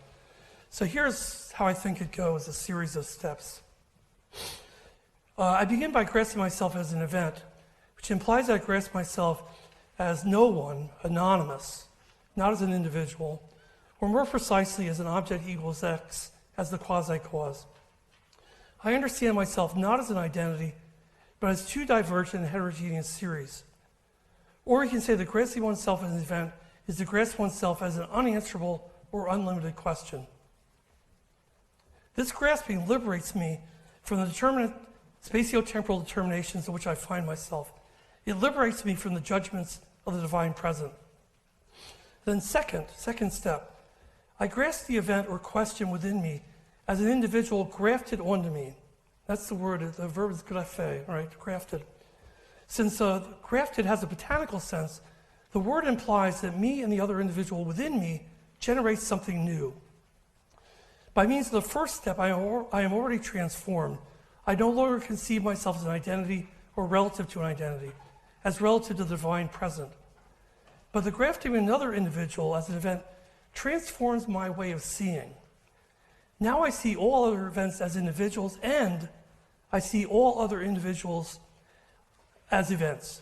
Speaker 3: So here's how I think it goes, a series of steps. I begin by grasping myself as an event, which implies I grasp myself as no one, anonymous, not as an individual, or more precisely as an object equals X, as the quasi-cause. I understand myself not as an identity, but as two divergent and heterogeneous series. Or you can say that grasping oneself as an event is to grasp oneself as an unanswerable or unlimited question. This grasping liberates me from the determinate spatio-temporal determinations in which I find myself. It liberates me from the judgments of the divine present. Then second step, I grasp the event or question within me as an individual grafted onto me. That's the word, the verb is grafé, right, grafted. Since grafted has a botanical sense, the word implies that me and the other individual within me generates something new. By means of the first step, I am already transformed. I no longer conceive myself as an identity or relative to an identity, as relative to the divine present. But the grafting of another individual as an event transforms my way of seeing. Now I see all other events as individuals, and I see all other individuals as events.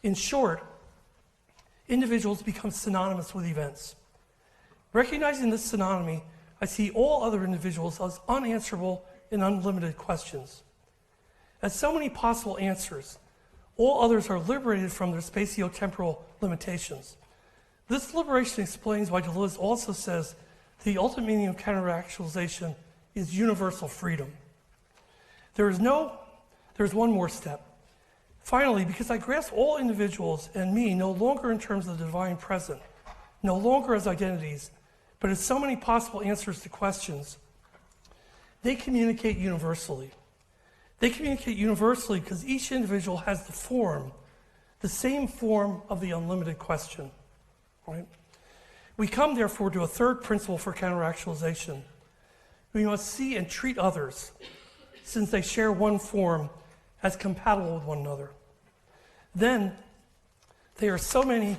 Speaker 3: In short, individuals become synonymous with events. Recognizing this synonymy, I see all other individuals as unanswerable and unlimited questions. As so many possible answers, all others are liberated from their spatio-temporal limitations. This liberation explains why Deleuze also says the ultimate meaning of counter-actualization is universal freedom. There's one more step. Finally, because I grasp all individuals and me no longer in terms of the divine present, no longer as identities, but as so many possible answers to questions, they communicate universally. They communicate universally because each individual has the same form of the unlimited question. Right? We come, therefore, to a third principle for counter-actualization. We must see and treat others, since they share one form, as compatible with one another. Then, there are so many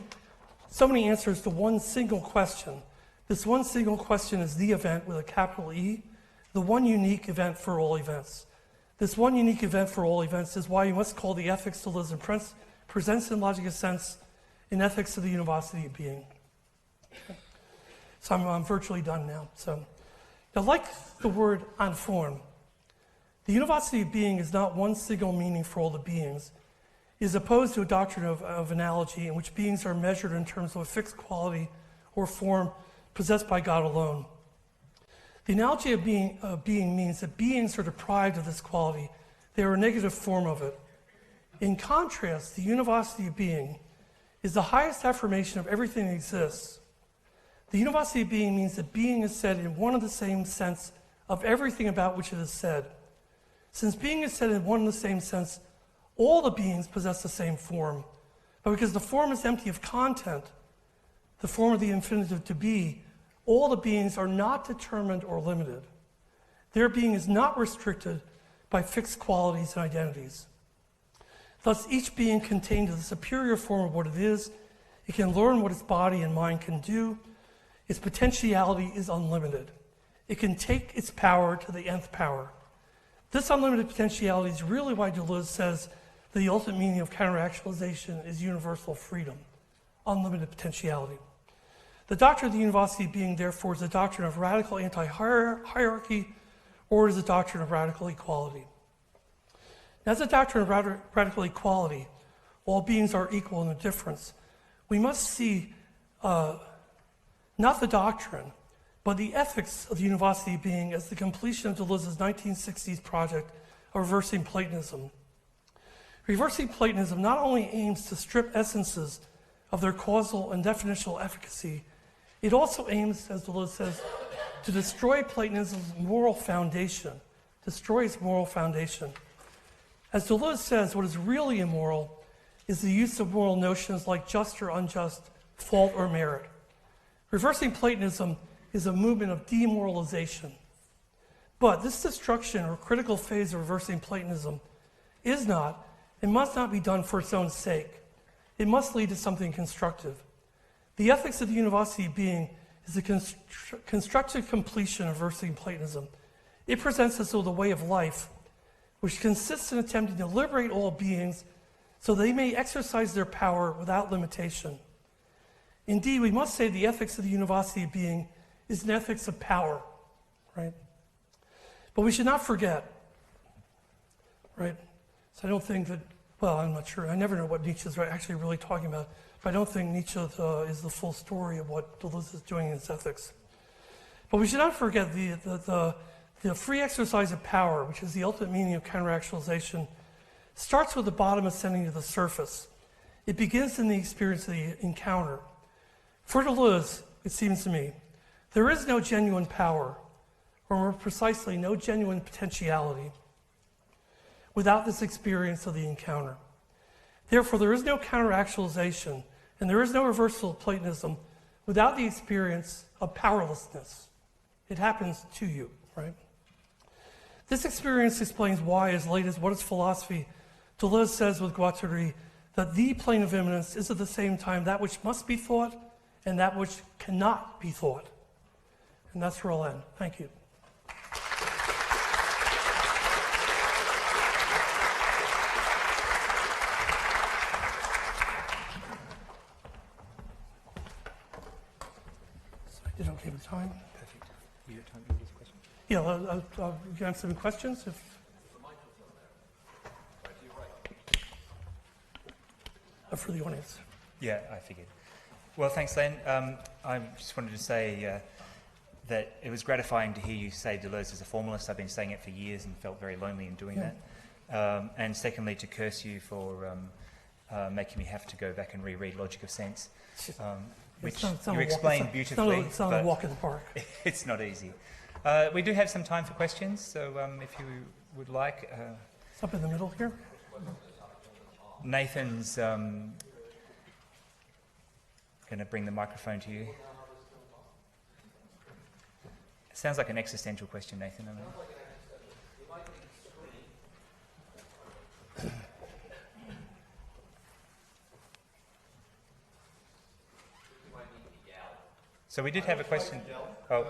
Speaker 3: answers to one single question. This one single question is the event with a capital E, the one unique event for all events. This one unique event for all events is why you must call the ethics Deleuze presents in logic of sense in ethics of the Univocity of Being. So I'm virtually done now. So, now, like the word informe, the Univocity of Being is not one single meaning for all the beings. It is opposed to a doctrine of analogy in which beings are measured in terms of a fixed quality or form possessed by God alone. The analogy of being means that beings are deprived of this quality. They are a negative form of it. In contrast, the Univocity of Being is the highest affirmation of everything that exists. The Univocity of Being means that being is said in one and the same sense of everything about which it is said. Since being is said in one and the same sense, all the beings possess the same form. But because the form is empty of content, the form of the infinitive to be, all the beings are not determined or limited. Their being is not restricted by fixed qualities and identities. Thus, each being contained in the superior form of what it is. It can learn what its body and mind can do. Its potentiality is unlimited. It can take its power to the nth power. This unlimited potentiality is really why Deleuze says that the ultimate meaning of counter-actualization is universal freedom, unlimited potentiality. The doctrine of the Univocity of Being, therefore, is a doctrine of radical anti-hierarchy, or is a doctrine of radical equality. As a doctrine of radical equality, all beings are equal in their difference. We must see not the doctrine, but the ethics of the Univocity of Being as the completion of Deleuze's 1960s project of reversing Platonism. Reversing Platonism not only aims to strip essences of their causal and definitional efficacy, it also aims, as Deleuze says, to destroy Platonism's moral foundation, destroy its moral foundation. As Deleuze says, what is really immoral is the use of moral notions like just or unjust, fault or merit. Reversing Platonism is a movement of demoralization. But this destruction or critical phase of reversing Platonism is not and must not be done for its own sake. It must lead to something constructive. The ethics of the Univocity of Being is the constructive completion of reversing Platonism. It presents us with a way of life which consists in attempting to liberate all beings so they may exercise their power without limitation. Indeed, we must say the ethics of the Univocity of Being is an ethics of power, right? But we should not forget right? So I don't think that, well, I'm not sure. I never know what Nietzsche is actually really talking about. But I don't think Nietzsche is the full story of what Deleuze is doing in his ethics. But we should not forget the free exercise of power, which is the ultimate meaning of counter-actualization, starts with the bottom ascending to the surface. It begins in the experience of the encounter. For Deleuze, it seems to me, there is no genuine power, or more precisely, no genuine potentiality, without this experience of the encounter. Therefore, there is no counter-actualization, and there is no reversal of Platonism without the experience of powerlessness. It happens to you, right? This experience explains why, as late as What is Philosophy, Deleuze says with Guattari that the plane of immanence is at the same time that which must be thought and that which cannot be thought. And that's where I'll end. Thank you. Is it okay with time?
Speaker 2: Perfect. You have time for this question?
Speaker 3: Yeah, I'll answer some questions. If for the audience.
Speaker 2: Yeah, I figured. Well, thanks, Len. I just wanted to say that it was gratifying to hear you say Deleuze is a formalist. I've been saying it for years and felt very lonely in doing that. And secondly, to curse you for making me have to go back and reread Logic of Sense, which you explained beautifully.
Speaker 3: It's not a walk in the park.
Speaker 2: It's not easy. We do have some time for questions, so if you would like.
Speaker 3: It's up in the middle here.
Speaker 2: Nathan's going to bring the microphone to you. It sounds like an existential question, Nathan. I mean. So we did have a question. Oh.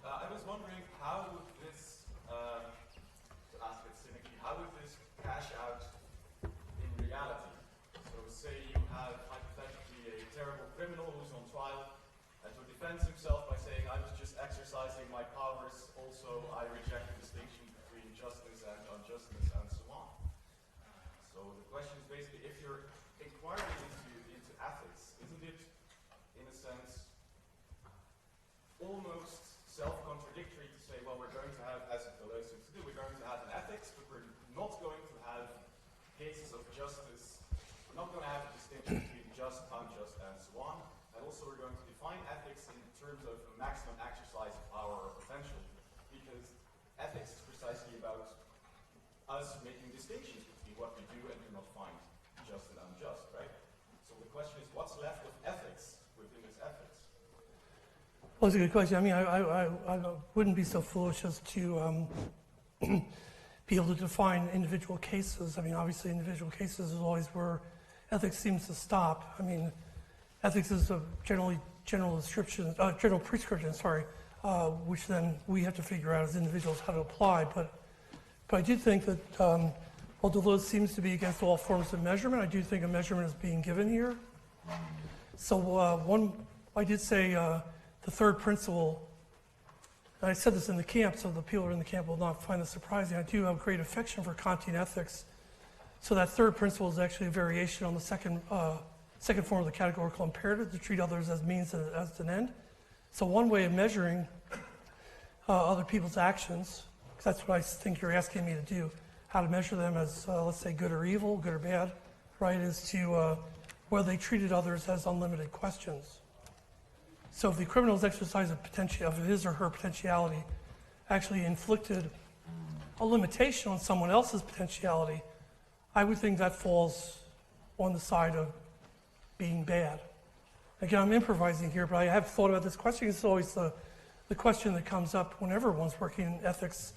Speaker 1: I was wondering, how would this, to ask it cynically, how would this cash out in reality? So say you have hypothetically a terrible criminal who's on trial and who defends himself by saying, I was just exercising my powers, also I reject the distinction between justice and unjustness and so on. So the question is basically, if you're inquiring into ethics, isn't it, in a sense, almost self-contradictory to say, well, we're going to have, as Deleuze seems to do, we're going to have an ethics, but we're not going to have cases of justice. We're not going to have a distinction between just, unjust, and so on. And also we're going to define ethics in terms of a maximum exercise of power or potential, because ethics is precisely about us making distinctions between what we do and do not find just and unjust, right? So the question is, what's left of ethics within this ethics?
Speaker 3: Well, it's a good question. I mean, I wouldn't be so foolish as to be able to define individual cases. I mean, obviously, individual cases is always where ethics seems to stop. I mean, ethics is a general prescription, which then we have to figure out as individuals how to apply. But I do think that while Deleuze seems to be against all forms of measurement, I do think a measurement is being given here. So I did say the third principle, and I said this in the camp, so the people who are in the camp will not find this surprising. I do have great affection for Kantian ethics. So that third principle is actually a variation on the second form of the categorical imperative, to treat others as means as an end. So one way of measuring other people's actions, because that's what I think you're asking me to do, how to measure them as, let's say, good or evil, good or bad, right, is to whether they treated others as unlimited questions. So if the criminal's exercise of his or her potentiality actually inflicted a limitation on someone else's potentiality, I would think that falls on the side of being bad. Again, I'm improvising here, but I have thought about this question. It's always the question that comes up whenever one's working in ethics,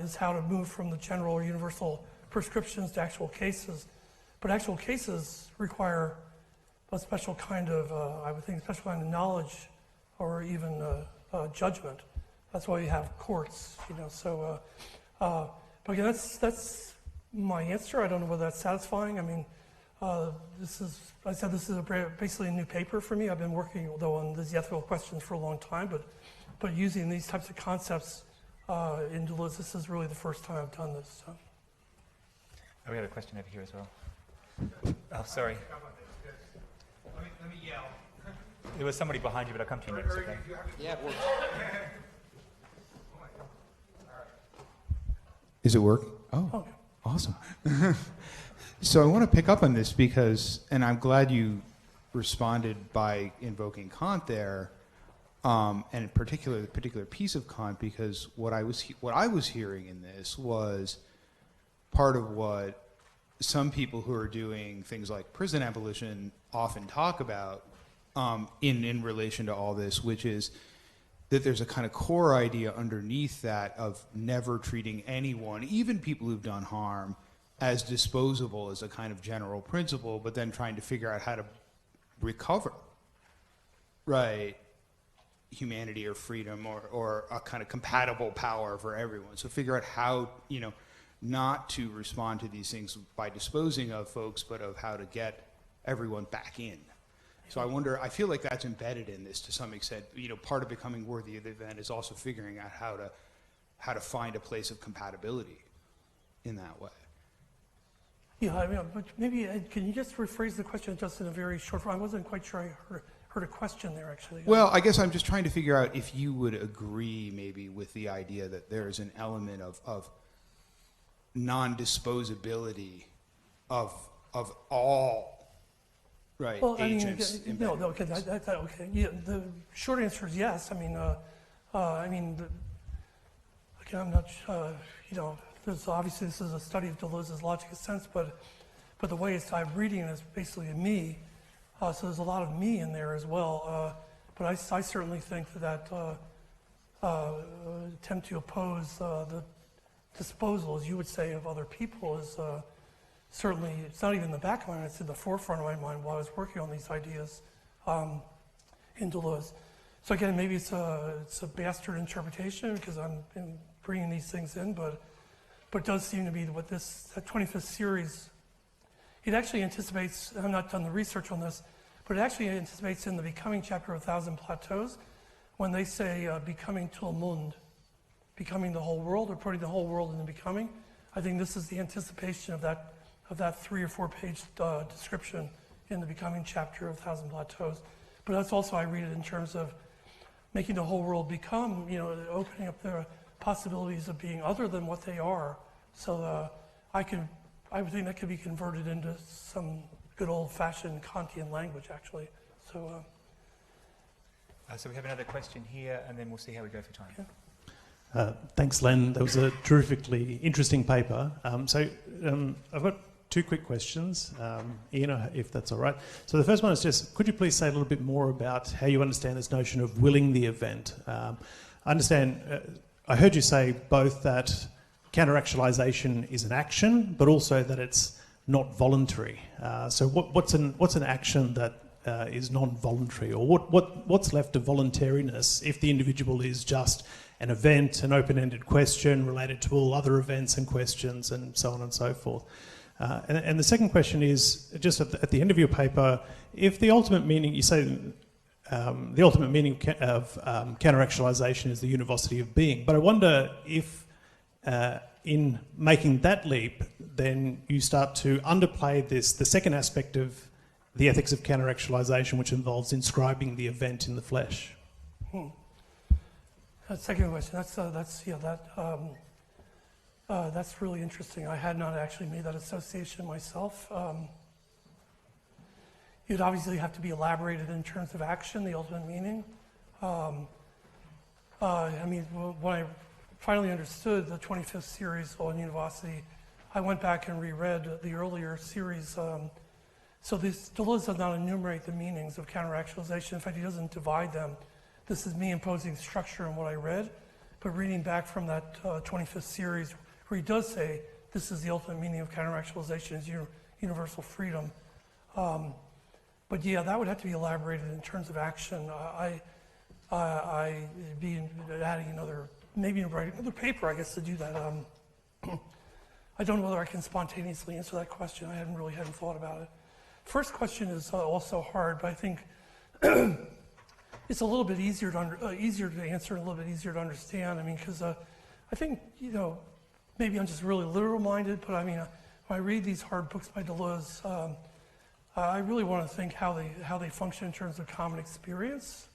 Speaker 3: is how to move from the general or universal prescriptions to actual cases. But actual cases require a special kind of, I would think, special kind of knowledge or even judgment. That's why you have courts, you know. So, but again, that's my answer. I don't know whether that's satisfying. I mean, this is basically a new paper for me. I've been working, though, on these ethical questions for a long time, but using these types of concepts in Deleuze. This is really the first time I've done this. So.
Speaker 2: Oh, we have a question over here as well. Oh, sorry.
Speaker 4: Let me yell.
Speaker 2: There was somebody behind you, but I'll come to you next, okay?
Speaker 4: Yeah, it works.
Speaker 5: Is it working? Oh,
Speaker 3: Okay.
Speaker 5: awesome. So I want to pick up on this because, and I'm glad you responded by invoking Kant there, and in particular, the particular piece of Kant, because what I was hearing in this was part of what some people who are doing things like prison abolition often talk about in relation to all this, which is that there's a kind of core idea underneath that of never treating anyone, even people who've done harm, as disposable as a kind of general principle, but then trying to figure out how to recover, right, humanity or freedom or a kind of compatible power for everyone. So figure out how, not to respond to these things by disposing of folks, but of how to get everyone back in. So I wonder, I feel like that's embedded in this to some extent. Part of becoming worthy of the event is also figuring out how to find a place of compatibility in that way.
Speaker 3: Yeah, but maybe, Ed, can you just rephrase the question just in a very short form? I wasn't quite sure I heard a question there, actually.
Speaker 5: Well, I guess I'm just trying to figure out if you would agree maybe with the idea that there is an element of non-disposability of all, right, agents.
Speaker 3: No, okay, okay. Yeah, the short answer is yes. Again, I'm not, obviously this is a study of Deleuze's logic of sense, but the way I'm reading it is basically a me, so there's a lot of me in there as well. But I certainly think that attempt to oppose the disposal, as you would say, of other people is certainly, it's not even in the back of my mind, it's in the forefront of my mind while I was working on these ideas in Deleuze. So again, maybe it's a bastard interpretation because I'm bringing these things in, but it does seem to be what that 25th series, it actually anticipates, I've not done the research on this, but it actually anticipates in the Becoming chapter of 1,000 Plateaus, when they say becoming tout le monde, becoming the whole world, or putting the whole world in the becoming. I think this is the anticipation of that 3 or 4 page description in the Becoming chapter of 1,000 Plateaus. But that's also, I read it in terms of making the whole world become, opening up the possibilities of being other than what they are. So I would think that could be converted into some good old-fashioned Kantian language, actually. So
Speaker 2: we have another question here, and then we'll see how we go for time.
Speaker 3: Yeah.
Speaker 6: Thanks, Len. That was a terrifically interesting paper. I've got 2 quick questions, Ian, if that's all right. So the first one is just, could you please say a little bit more about how you understand this notion of willing the event? I understand, I heard you say both that counter-actualization is an action, but also that it's not voluntary. So what's an action that is non-voluntary, or what's left of voluntariness if the individual is just an event, an open-ended question related to all other events and questions, and so on and so forth. And the second question is, just at the end of your paper, if the ultimate meaning, you say the ultimate meaning of counter-actualization is the Univocity of Being, but I wonder if in making that leap, then you start to underplay the second aspect of the ethics of counter-actualization, which involves inscribing the event in the flesh.
Speaker 3: Second question, that's really interesting. I had not actually made that association myself. You'd obviously have to be elaborated in terms of action, the ultimate meaning. When I finally understood the 25th series on Univocity, I went back and reread the earlier series. So Deleuze does not enumerate the meanings of counter-actualization. In fact, he doesn't divide them. This is me imposing structure on what I read, but reading back from that 25th series where he does say this is the ultimate meaning of counter-actualization is universal freedom. But yeah, that would have to be elaborated in terms of action. I'd be adding maybe writing another paper, I guess, to do that. I don't know whether I can spontaneously answer that question. I hadn't thought about it. First question is also hard, but I think it's a little bit easier to answer and a little bit easier to understand. Because I think, maybe I'm just really literal-minded, but I mean, when I read these hard books by Deleuze, I really want to think how they function in terms of common experience.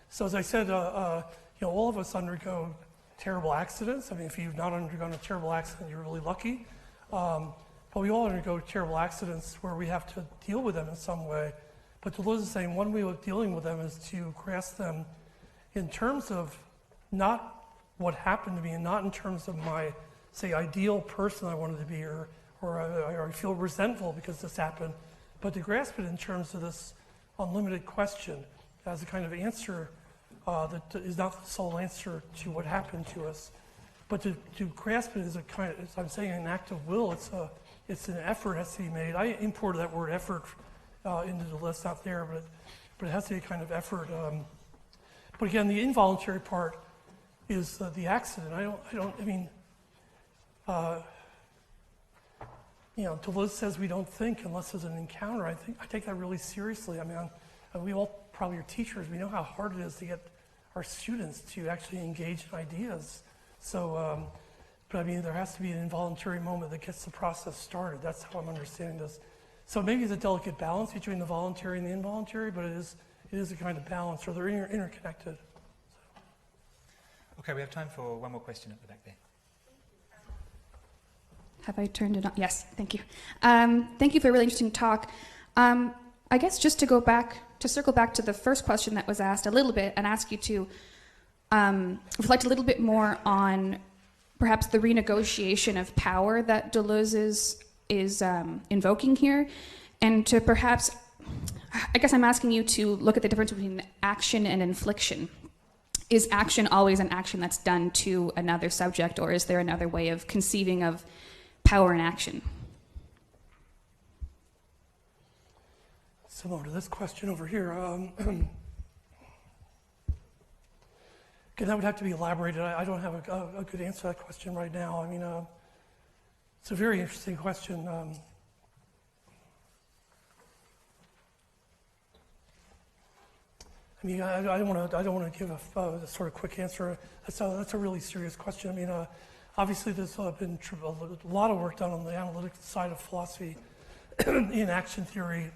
Speaker 3: So as I said, all of us undergo terrible accidents. I mean, if you've not undergone a terrible accident, you're really lucky. But we all undergo terrible accidents where we have to deal with them in some way. But Deleuze is saying one way of dealing with them is to grasp them in terms of not what happened to me and not in terms of my, say, ideal person I wanted to be or I feel resentful because this happened, but to grasp it in terms of this unlimited question as a kind of answer that is not the sole answer to what happened to us, but to grasp it as a kind of, as I'm saying, an act of will. It's an effort that has to be made. I imported that word effort into the list, not there, but it has to be a kind of effort. But again, the involuntary part is the accident. Deleuze says we don't think unless there's an encounter. I take that really seriously. I mean, we all probably are teachers. We know how hard it is to get our students to actually engage in ideas. So, but I mean, there has to be an involuntary moment that gets the process started. That's how I'm understanding this. So maybe it's a delicate balance between the voluntary and the involuntary, but it is a kind of balance, or they're interconnected.
Speaker 2: Okay, we have time for one more question at the back there.
Speaker 7: Have I turned it on? Yes, thank you. Thank you for a really interesting talk. I guess just to circle back to the first question that was asked a little bit and ask you to reflect a little bit more on perhaps the renegotiation of power that Deleuze is invoking here, and to perhaps, I guess I'm asking you to look at the difference between action and infliction. Is action always an action that's done to another subject, or is there another way of conceiving of power and action?
Speaker 3: Similar to this question over here. Again, that would have to be elaborated. I don't have a good answer to that question right now. I mean, it's a very interesting question. I mean, I don't want to give a sort of quick answer. That's a really serious question. I mean, obviously there's been a lot of work done on the analytic side of philosophy in action theory,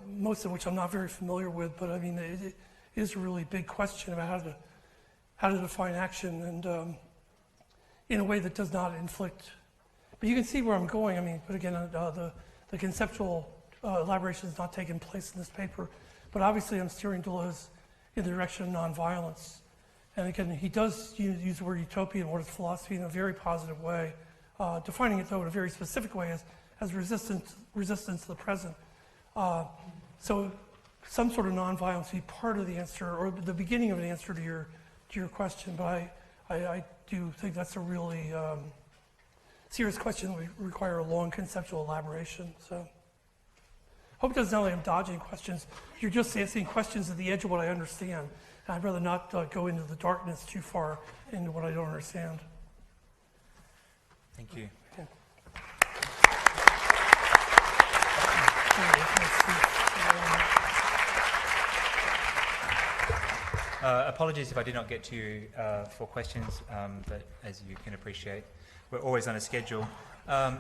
Speaker 3: most of which I'm not very familiar with. But I mean, it is a really big question about how to define action, and in a way that does not inflict. But you can see where I'm going. I mean, but again, the conceptual elaboration has not taken place in this paper. But obviously, I'm steering Deleuze in the direction of nonviolence. And again, he does use the word utopia in what is philosophy in a very positive way, defining it, though, in a very specific way as resistance to the present. So some sort of nonviolence would be part of the answer, or the beginning of an answer to your question. But I do think that's a really serious question that would require a long conceptual elaboration. So. Hope it doesn't sound like I'm dodging questions. You're just asking questions at the edge of what I understand. And I'd rather not go into the darkness too far into what I don't understand.
Speaker 2: Thank you.
Speaker 3: Okay.
Speaker 2: Apologies if I did not get to you for questions, but as you can appreciate, we're always on a schedule.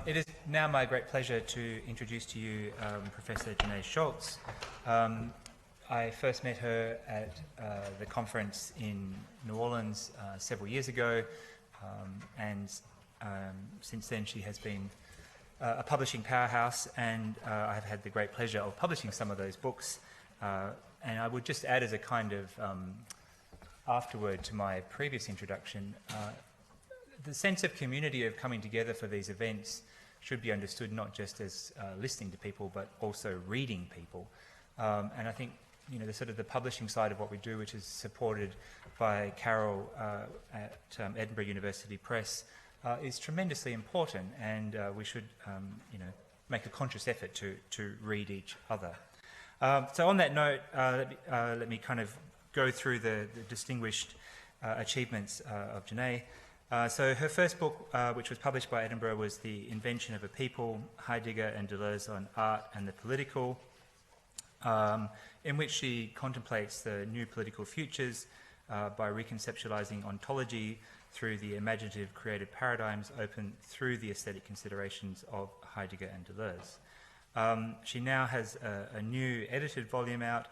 Speaker 2: It is now my great pleasure to introduce to you Professor Janae Sholtz. I first met her at the conference in New Orleans several years ago, and since then she has been a publishing powerhouse, and I have had the great pleasure of publishing some of those books. And I would just add as a kind of afterword to my previous introduction, the sense of community of coming together for these events should be understood not just as listening to people, but also reading people. And I think, the sort of the publishing side of what we do, which is supported by Carol at Edinburgh University Press, is tremendously important, and we should, make a conscious effort to read each other. So on that note, let me kind of go through the distinguished achievements of Janay. So her first book, which was published by Edinburgh, was The Invention of a People, Heidegger and Deleuze on Art and the Political, in which she contemplates the new political futures by reconceptualizing ontology through the imaginative creative paradigms open through the aesthetic considerations of Heidegger and Deleuze. She now has a new edited volume out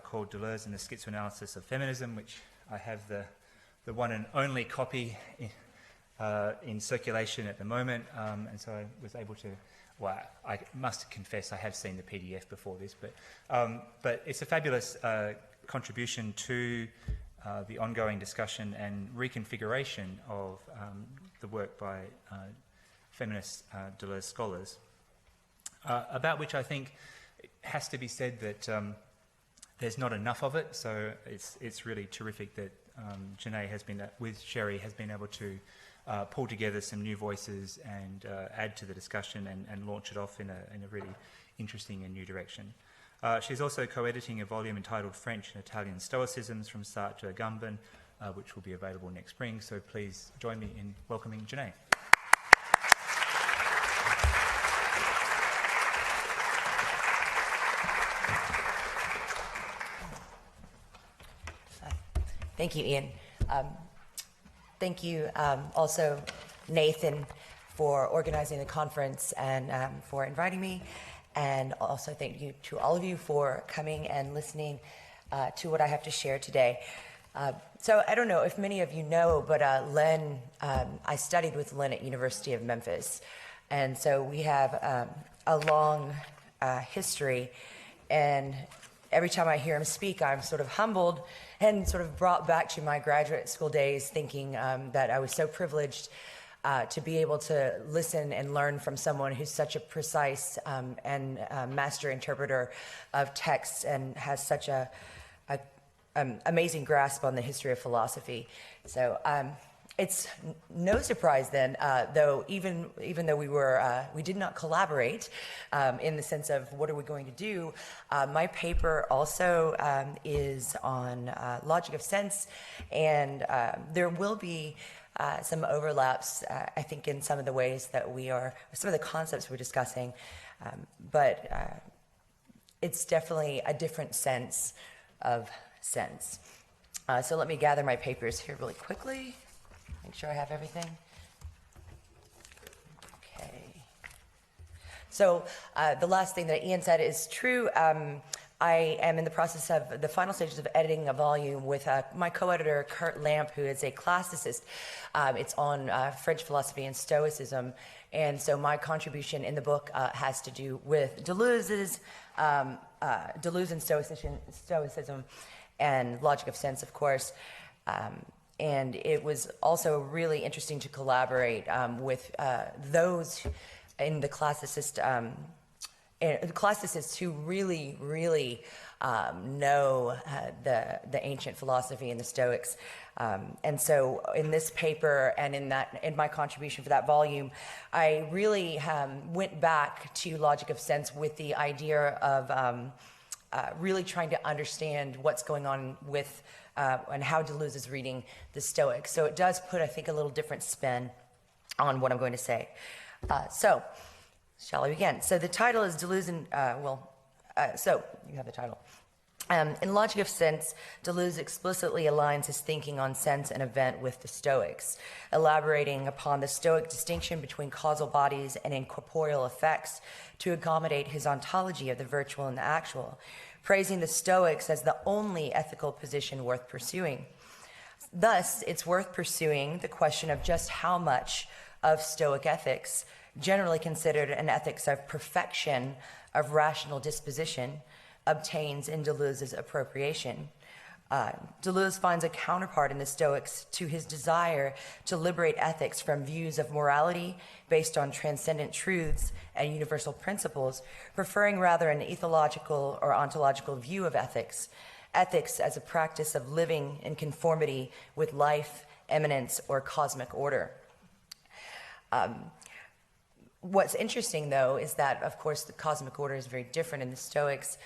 Speaker 2: called Deleuze and the Schizoanalysis of Feminism, which I have the one and only copy in circulation at the moment, and so I was able to, well, I must confess I have seen the PDF before this, but it's a fabulous contribution to the ongoing discussion and reconfiguration of the work by feminist Deleuze scholars, about which I think it has to be said that there's not enough of it, so it's really terrific that Janae has been, with Sherry, has been able to pull together some new voices and add to the discussion and launch it off in a really interesting and new direction. She's also co-editing a volume entitled French and Italian Stoicisms from Sartre Gumben, which will be available next spring, so please join me in welcoming Janae.
Speaker 8: Thank you, Ian. Thank you also, Nathan, for organizing the conference and for inviting me. And also thank you to all of you for coming and listening to what I have to share today. So I don't know if many of you know, but Len, I studied with Len at University of Memphis. And so we have a long history, and every time I hear him speak, I'm sort of humbled and sort of brought back to my graduate school days, thinking that I was so privileged to be able to listen and learn from someone who's such a precise and master interpreter of texts and has such a amazing grasp on the history of philosophy. So it's no surprise then, though even though we did not collaborate in the sense of what are we going to do, my paper also is on logic of sense, and there will be some overlaps, I think, in some of the ways that some of the concepts we're discussing, but it's definitely a different sense of sense. So let me gather my papers here really quickly. Make sure I have everything. Okay. So the last thing that Ian said is true. I am in the process of the final stages of editing a volume with my co-editor, Kurt Lamp, who is a classicist. It's on French philosophy and Stoicism. And so my contribution in the book has to do with Deleuze and Stoicism and logic of sense, of course. And it was also really interesting to collaborate with those in the classicists who really, really know the ancient philosophy and the Stoics. And so in this paper and in my contribution for that volume, I really went back to logic of sense with the idea of really trying to understand what's going on with and how Deleuze is reading the Stoics. So it does put, I think, a little different spin on what I'm going to say. So, shall I begin? So the title is Deleuze and, so you have the title. In Logic of Sense, Deleuze explicitly aligns his thinking on sense and event with the Stoics, elaborating upon the Stoic distinction between causal bodies and incorporeal effects to accommodate his ontology of the virtual and the actual, praising the Stoics as the only ethical position worth pursuing. Thus, it's worth pursuing the question of just how much of Stoic ethics, generally considered an ethics of perfection of rational disposition, obtains in Deleuze's appropriation. Deleuze finds a counterpart in the Stoics to his desire to liberate ethics from views of morality based on transcendent truths and universal principles, preferring rather an ethological or ontological view of ethics as a practice of living in conformity with life, immanence, or cosmic order. What's interesting, though, is that, of course, the cosmic order is very different in the Stoics.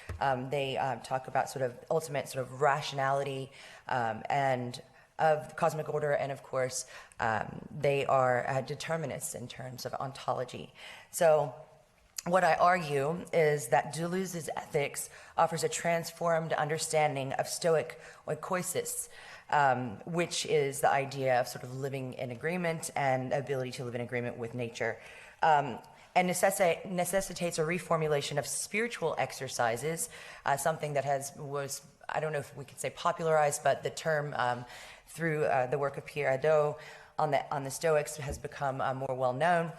Speaker 8: They talk about sort of ultimate sort of rationality and of cosmic order, and of course, they are determinists in terms of ontology. So what I argue is that Deleuze's ethics offers a transformed understanding of Stoic oikosis, which is the idea of sort of living in agreement and ability to live in agreement with nature, and necessitates a reformulation of spiritual exercises, something that was, I don't know if we could say popularized, but the term through the work of Pierre Hadot on the Stoics has become more well known,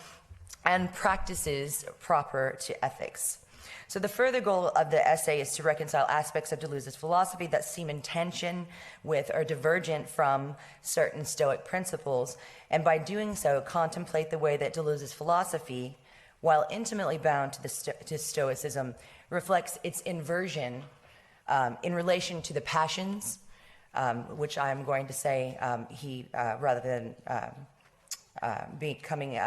Speaker 8: and practices proper to ethics. So the further goal of the essay is to reconcile aspects of Deleuze's philosophy that seem in tension with or divergent from certain Stoic principles, and by doing so, contemplate the way that Deleuze's philosophy, while intimately bound to Stoicism, reflects its inversion in relation to the passions, which I'm going to say he, rather than becoming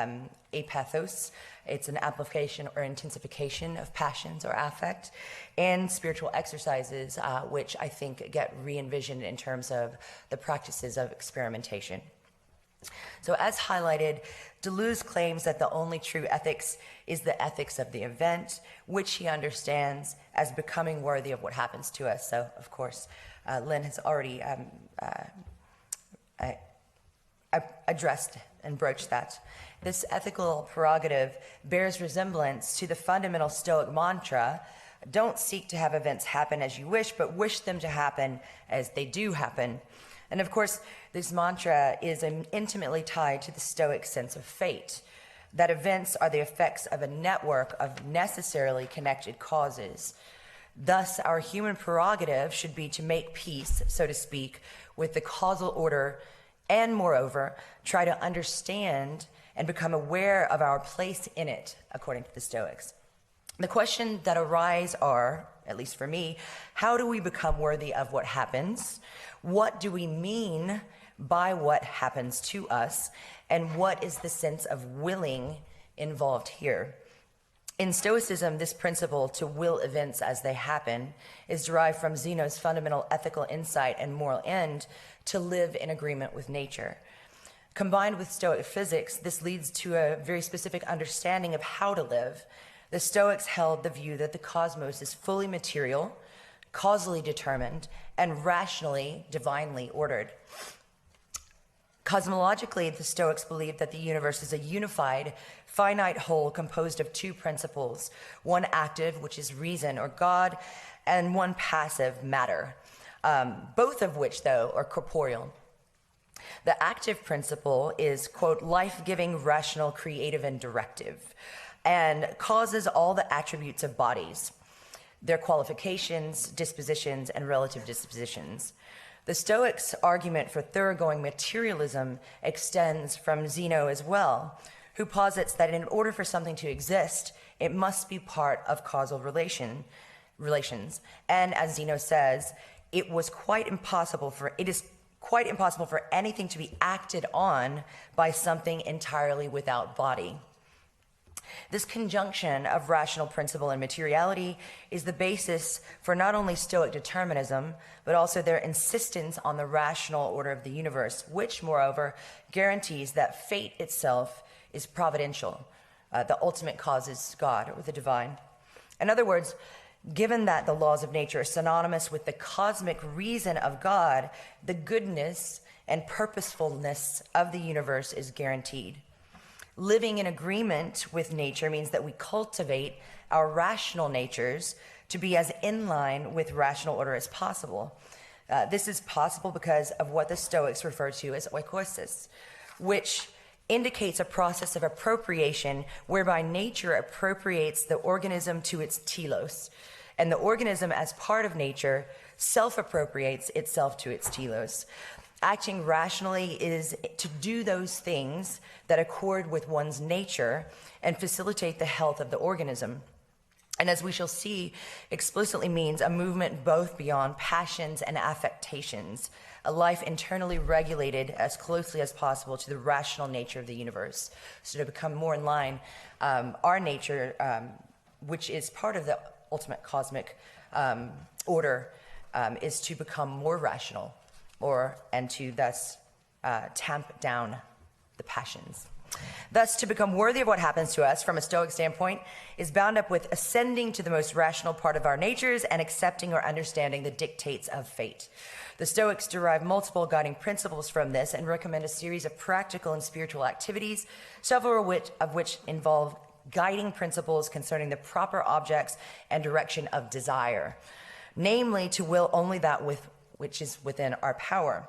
Speaker 8: apathos, it's an amplification or intensification of passions or affect, and spiritual exercises, which I think get re-envisioned in terms of the practices of experimentation. So as highlighted, Deleuze claims that the only true ethics is the ethics of the event, which he understands as becoming worthy of what happens to us. So, of course, Lynn has already addressed and broached that. This ethical prerogative bears resemblance to the fundamental Stoic mantra, don't seek to have events happen as you wish, but wish them to happen as they do happen. And of course, this mantra is intimately tied to the Stoic sense of fate, that events are the effects of a network of necessarily connected causes. Thus, our human prerogative should be to make peace, so to speak, with the causal order, and moreover, try to understand and become aware of our place in it, according to the Stoics. The questions that arise are, at least for me, how do we become worthy of what happens? What do we mean by what happens to us? And what is the sense of willing involved here? In Stoicism, this principle to will events as they happen is derived from Zeno's fundamental ethical insight and moral end to live in agreement with nature. Combined with Stoic physics, this leads to a very specific understanding of how to live. The Stoics held the view that the cosmos is fully material, causally determined, and rationally, divinely ordered. Cosmologically, the Stoics believed that the universe is a unified, finite whole composed of two principles, one active, which is reason or God, and one passive, matter, both of which, though, are corporeal. The active principle is, quote, life-giving, rational, creative, and directive, and causes all the attributes of bodies, their qualifications, dispositions, and relative dispositions. The Stoics' argument for thoroughgoing materialism extends from Zeno as well, who posits that in order for something to exist, it must be part of causal relations. And as Zeno says, it is quite impossible for anything to be acted on by something entirely without body. This conjunction of rational principle and materiality is the basis for not only Stoic determinism, but also their insistence on the rational order of the universe, which, moreover, guarantees that fate itself is providential. The ultimate cause is God, or the divine. In other words, given that the laws of nature are synonymous with the cosmic reason of God, the goodness and purposefulness of the universe is guaranteed. Living in agreement with nature means that we cultivate our rational natures to be as in line with rational order as possible. This is possible because of what the Stoics refer to as oikosis, which indicates a process of appropriation whereby nature appropriates the organism to its telos, and the organism, as part of nature, self-appropriates itself to its telos. Acting rationally is to do those things that accord with one's nature and facilitate the health of the organism. And as we shall see, explicitly means a movement both beyond passions and affectations, a life internally regulated as closely as possible to the rational nature of the universe. So to become more in line, our nature, which is part of the ultimate cosmic order, is to become more rational, and to thus tamp down the passions. Thus, to become worthy of what happens to us from a Stoic standpoint is bound up with ascending to the most rational part of our natures and accepting or understanding the dictates of fate. The Stoics derive multiple guiding principles from this and recommend a series of practical and spiritual activities, several of which involve guiding principles concerning the proper objects and direction of desire, namely to will only that which is within our power.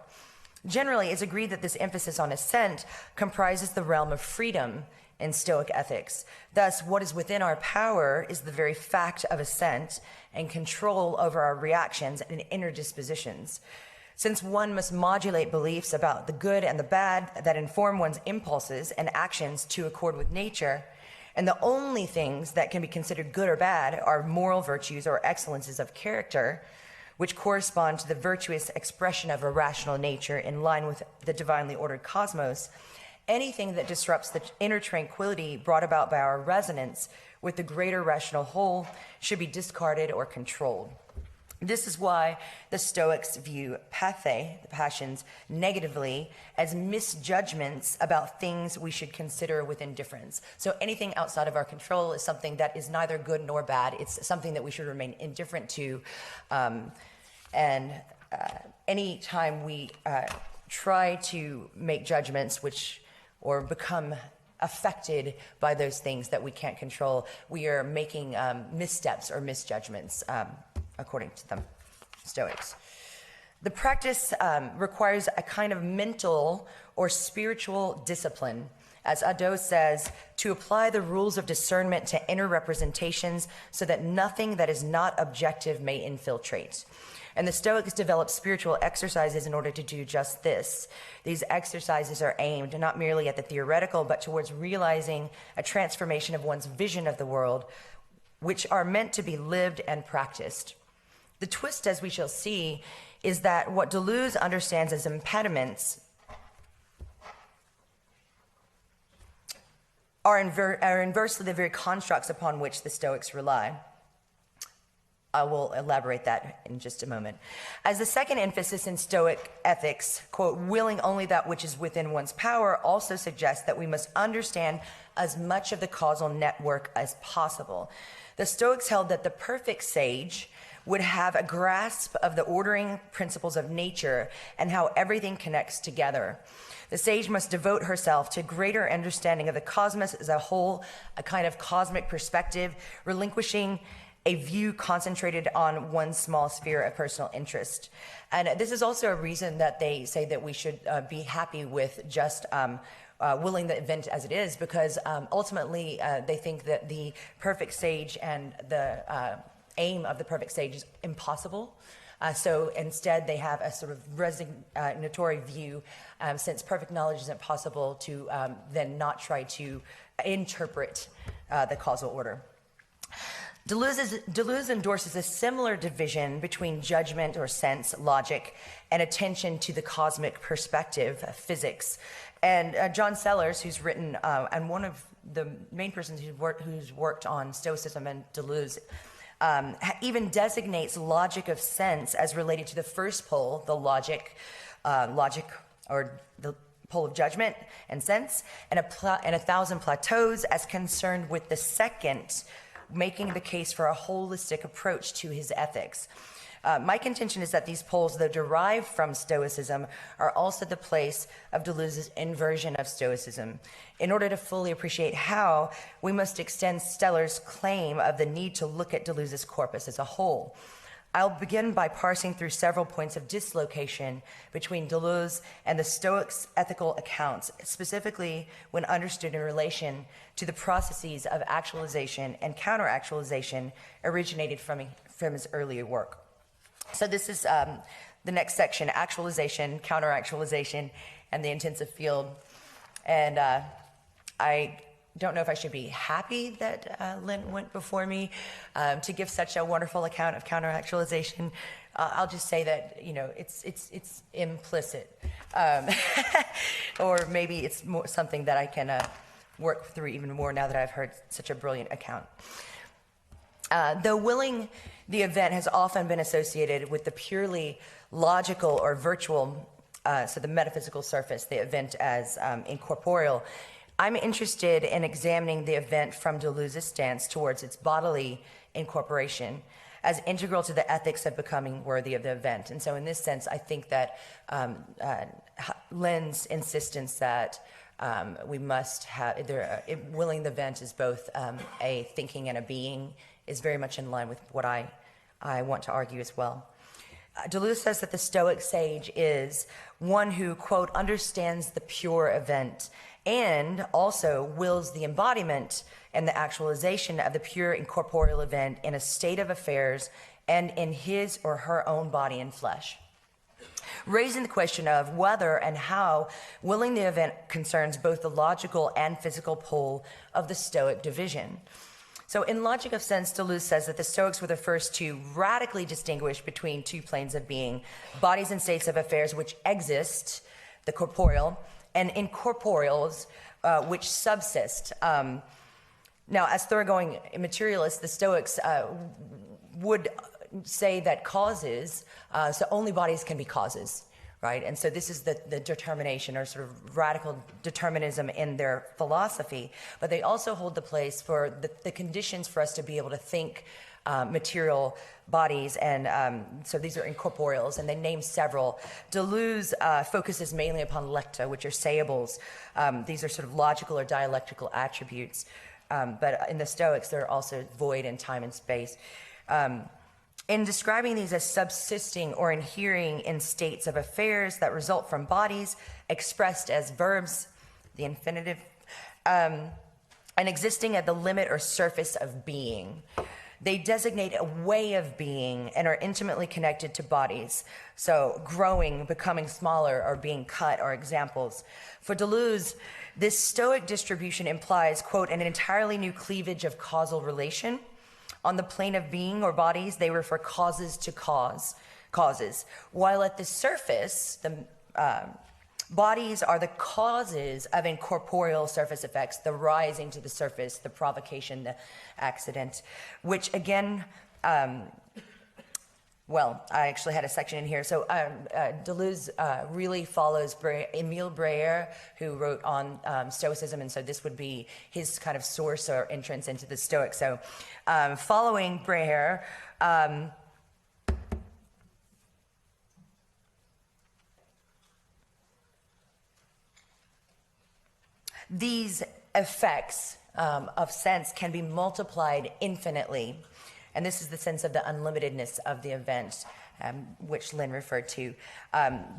Speaker 8: Generally, it's agreed that this emphasis on ascent comprises the realm of freedom in Stoic ethics. Thus, what is within our power is the very fact of ascent and control over our reactions and inner dispositions. Since one must modulate beliefs about the good and the bad that inform one's impulses and actions to accord with nature, and the only things that can be considered good or bad are moral virtues or excellences of character, which correspond to the virtuous expression of a rational nature in line with the divinely ordered cosmos, anything that disrupts the inner tranquility brought about by our resonance with the greater rational whole should be discarded or controlled. This is why the Stoics view pathe, the passions, negatively as misjudgments about things we should consider with indifference. So anything outside of our control is something that is neither good nor bad. It's something that we should remain indifferent to. Any time we try to make judgments or become affected by those things that we can't control, we are making missteps or misjudgments, according to the Stoics. The practice requires a kind of mental or spiritual discipline, as Adot says, to apply the rules of discernment to inner representations so that nothing that is not objective may infiltrate. And the Stoics develop spiritual exercises in order to do just this. These exercises are aimed not merely at the theoretical, but towards realizing a transformation of one's vision of the world, which are meant to be lived and practiced. The twist, as we shall see, is that what Deleuze understands as impediments are inversely the very constructs upon which the Stoics rely. I will elaborate that in just a moment. As the second emphasis in Stoic ethics, quote, willing only that which is within one's power, also suggests that we must understand as much of the causal network as possible. The Stoics held that the perfect sage would have a grasp of the ordering principles of nature and how everything connects together. The sage must devote herself to greater understanding of the cosmos as a whole, a kind of cosmic perspective, relinquishing a view concentrated on one small sphere of personal interest. And this is also a reason that they say that we should be happy with just willing the event as it is, because ultimately they think that the perfect sage and the aim of the perfect sage is impossible. So instead they have a sort of resignatory view, since perfect knowledge isn't possible, to then not try to interpret the causal order. Deleuze endorses a similar division between judgment or sense, logic, and attention to the cosmic perspective, physics. And John Sellers, who's written, and one of the main persons who's worked on Stoicism and Deleuze, even designates logic of sense as related to the first pole, the logic or the pole of judgment and sense, and a thousand plateaus as concerned with the second, making the case for a holistic approach to his ethics. My contention is that these poles, though derived from Stoicism, are also the place of Deleuze's inversion of Stoicism. In order to fully appreciate how, we must extend Steller's claim of the need to look at Deleuze's corpus as a whole. I'll begin by parsing through several points of dislocation between Deleuze and the Stoics' ethical accounts, specifically when understood in relation to the processes of actualization and counter-actualization originated from his earlier work. So this is the next section, actualization, counter-actualization, and the intensive field. And I don't know if I should be happy that Lynn went before me to give such a wonderful account of counter-actualization. I'll just say that, you know, it's implicit. Or maybe it's more something that I can work through even more now that I've heard such a brilliant account. Though willing the event has often been associated with the purely logical or virtual, so the metaphysical surface, the event as incorporeal, I'm interested in examining the event from Deleuze's stance towards its bodily incorporation as integral to the ethics of becoming worthy of the event. And so in this sense, I think that Len's insistence that we must have, willing the event is both a thinking and a being is very much in line with what I want to argue as well. Deleuze says that the Stoic sage is one who, quote, understands the pure event and also wills the embodiment and the actualization of the pure incorporeal event in a state of affairs and in his or her own body and flesh, raising the question of whether and how willing the event concerns both the logical and physical pole of the Stoic division. So in Logic of Sense, Deleuze says that the Stoics were the first to radically distinguish between two planes of being, bodies and states of affairs which exist, the corporeal, and incorporeals which subsist. Now, as thoroughgoing materialists, the Stoics would say that causes, so only bodies can be causes, right? And so this is the determination or sort of radical determinism in their philosophy. But they also hold the place for the conditions for us to be able to think material bodies, and so these are incorporeals, and they name several. Deleuze focuses mainly upon lecta, which are sayables. These are sort of logical or dialectical attributes, but in the Stoics, they're also void in time and space. In describing these as subsisting or inhering in states of affairs that result from bodies expressed as verbs, the infinitive, and existing at the limit or surface of being. They designate a way of being and are intimately connected to bodies. So growing, becoming smaller, or being cut are examples. For Deleuze, this Stoic distribution implies, quote, an entirely new cleavage of causal relation. On the plane of being or bodies, they refer causes to causes. While at the surface, the bodies are the causes of incorporeal surface effects, the rising to the surface, the provocation, the accident, which again, well, I actually had a section in here. So Deleuze really follows Emile Breyer, who wrote on Stoicism, and so this would be his kind of source or entrance into the Stoics. So following Breyer, these effects of sense can be multiplied infinitely. And this is the sense of the unlimitedness of the event, which Lynn referred to.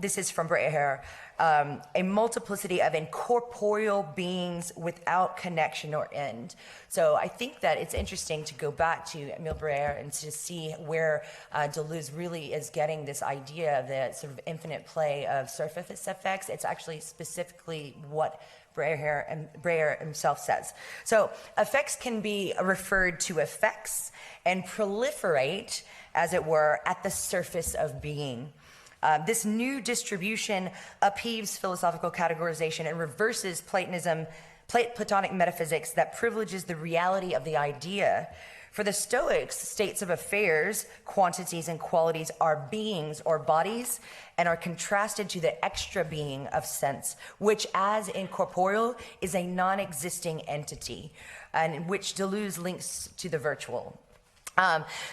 Speaker 8: This is from Breyer, a multiplicity of incorporeal beings without connection or end. So I think that it's interesting to go back to Emile Breyer and to see where Deleuze really is getting this idea of the sort of infinite play of surface effects. It's actually specifically what Breyer himself says. So effects can be referred to effects and proliferate, as it were, at the surface of being. This new distribution upheaves philosophical categorization and reverses Platonic metaphysics that privileges the reality of the idea. For the Stoics, states of affairs, quantities, and qualities are beings or bodies and are contrasted to the extra being of sense, which, as incorporeal, is a non-existing entity, and which Deleuze links to the virtual.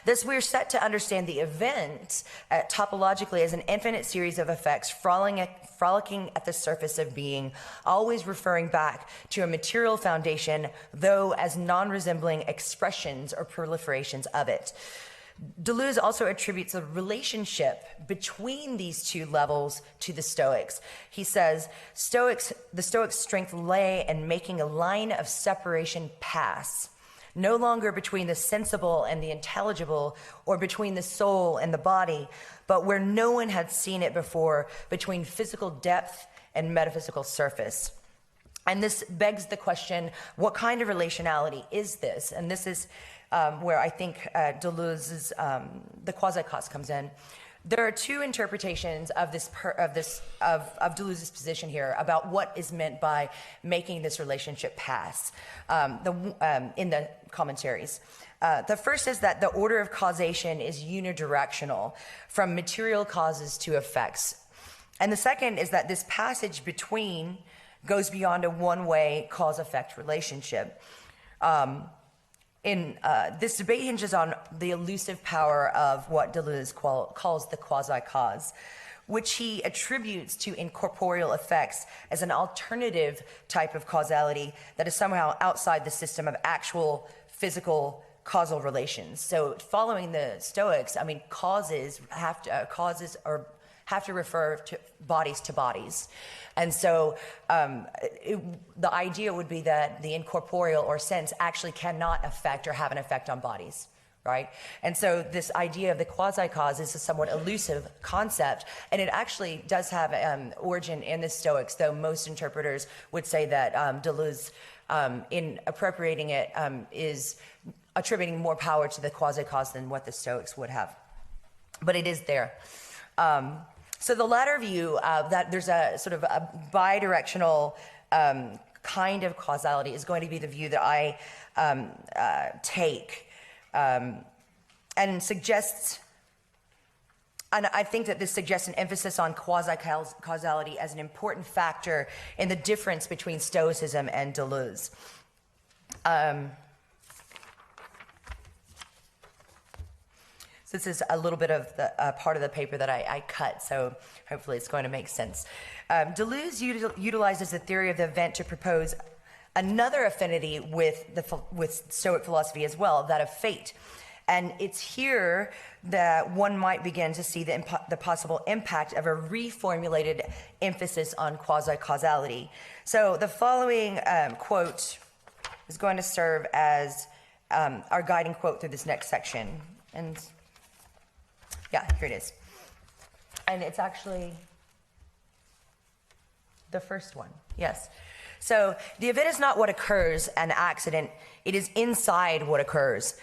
Speaker 8: Thus, we're set to understand the event topologically as an infinite series of effects frolicking at the surface of being, always referring back to a material foundation, though as non-resembling expressions or proliferations of it. Deleuze also attributes a relationship between these two levels to the Stoics. He says, the Stoics' strength lay in making a line of separation pass, no longer between the sensible and the intelligible, or between the soul and the body, but where no one had seen it before, between physical depth and metaphysical surface. And this begs the question, what kind of relationality is this? And this is where I think Deleuze's, the Quasi-Cause comes in. There are two interpretations of Deleuze's position here about what is meant by making this relationship pass in the commentaries. The first is that the order of causation is unidirectional, from material causes to effects. And the second is that this passage between goes beyond a one-way cause-effect relationship. This debate hinges on the elusive power of what Deleuze calls the quasi-cause, which he attributes to incorporeal effects as an alternative type of causality that is somehow outside the system of actual physical causal relations. So following the Stoics, I mean, causes have to refer to bodies. And so the idea would be that the incorporeal or sense actually cannot affect or have an effect on bodies, right? And so this idea of the quasi-cause is a somewhat elusive concept, and it actually does have origin in the Stoics, though most interpreters would say that Deleuze, in appropriating it, is attributing more power to the quasi-cause than what the Stoics would have. But it is there. So the latter view, that there's a sort of a bidirectional kind of causality, is going to be the view that I take, and suggests, and I think that this suggests an emphasis on quasi-causality as an important factor in the difference between Stoicism and Deleuze. So this is a little bit of the part of the paper that I cut, so hopefully it's going to make sense. Deleuze utilizes the theory of the event to propose another affinity with Stoic philosophy as well, that of fate. And it's here that one might begin to see the possible impact of a reformulated emphasis on quasi-causality. So the following quote is going to serve as our guiding quote through this next section. And yeah, here it is. And it's actually the first one, yes. So the event is not what occurs, an accident. It is inside what occurs,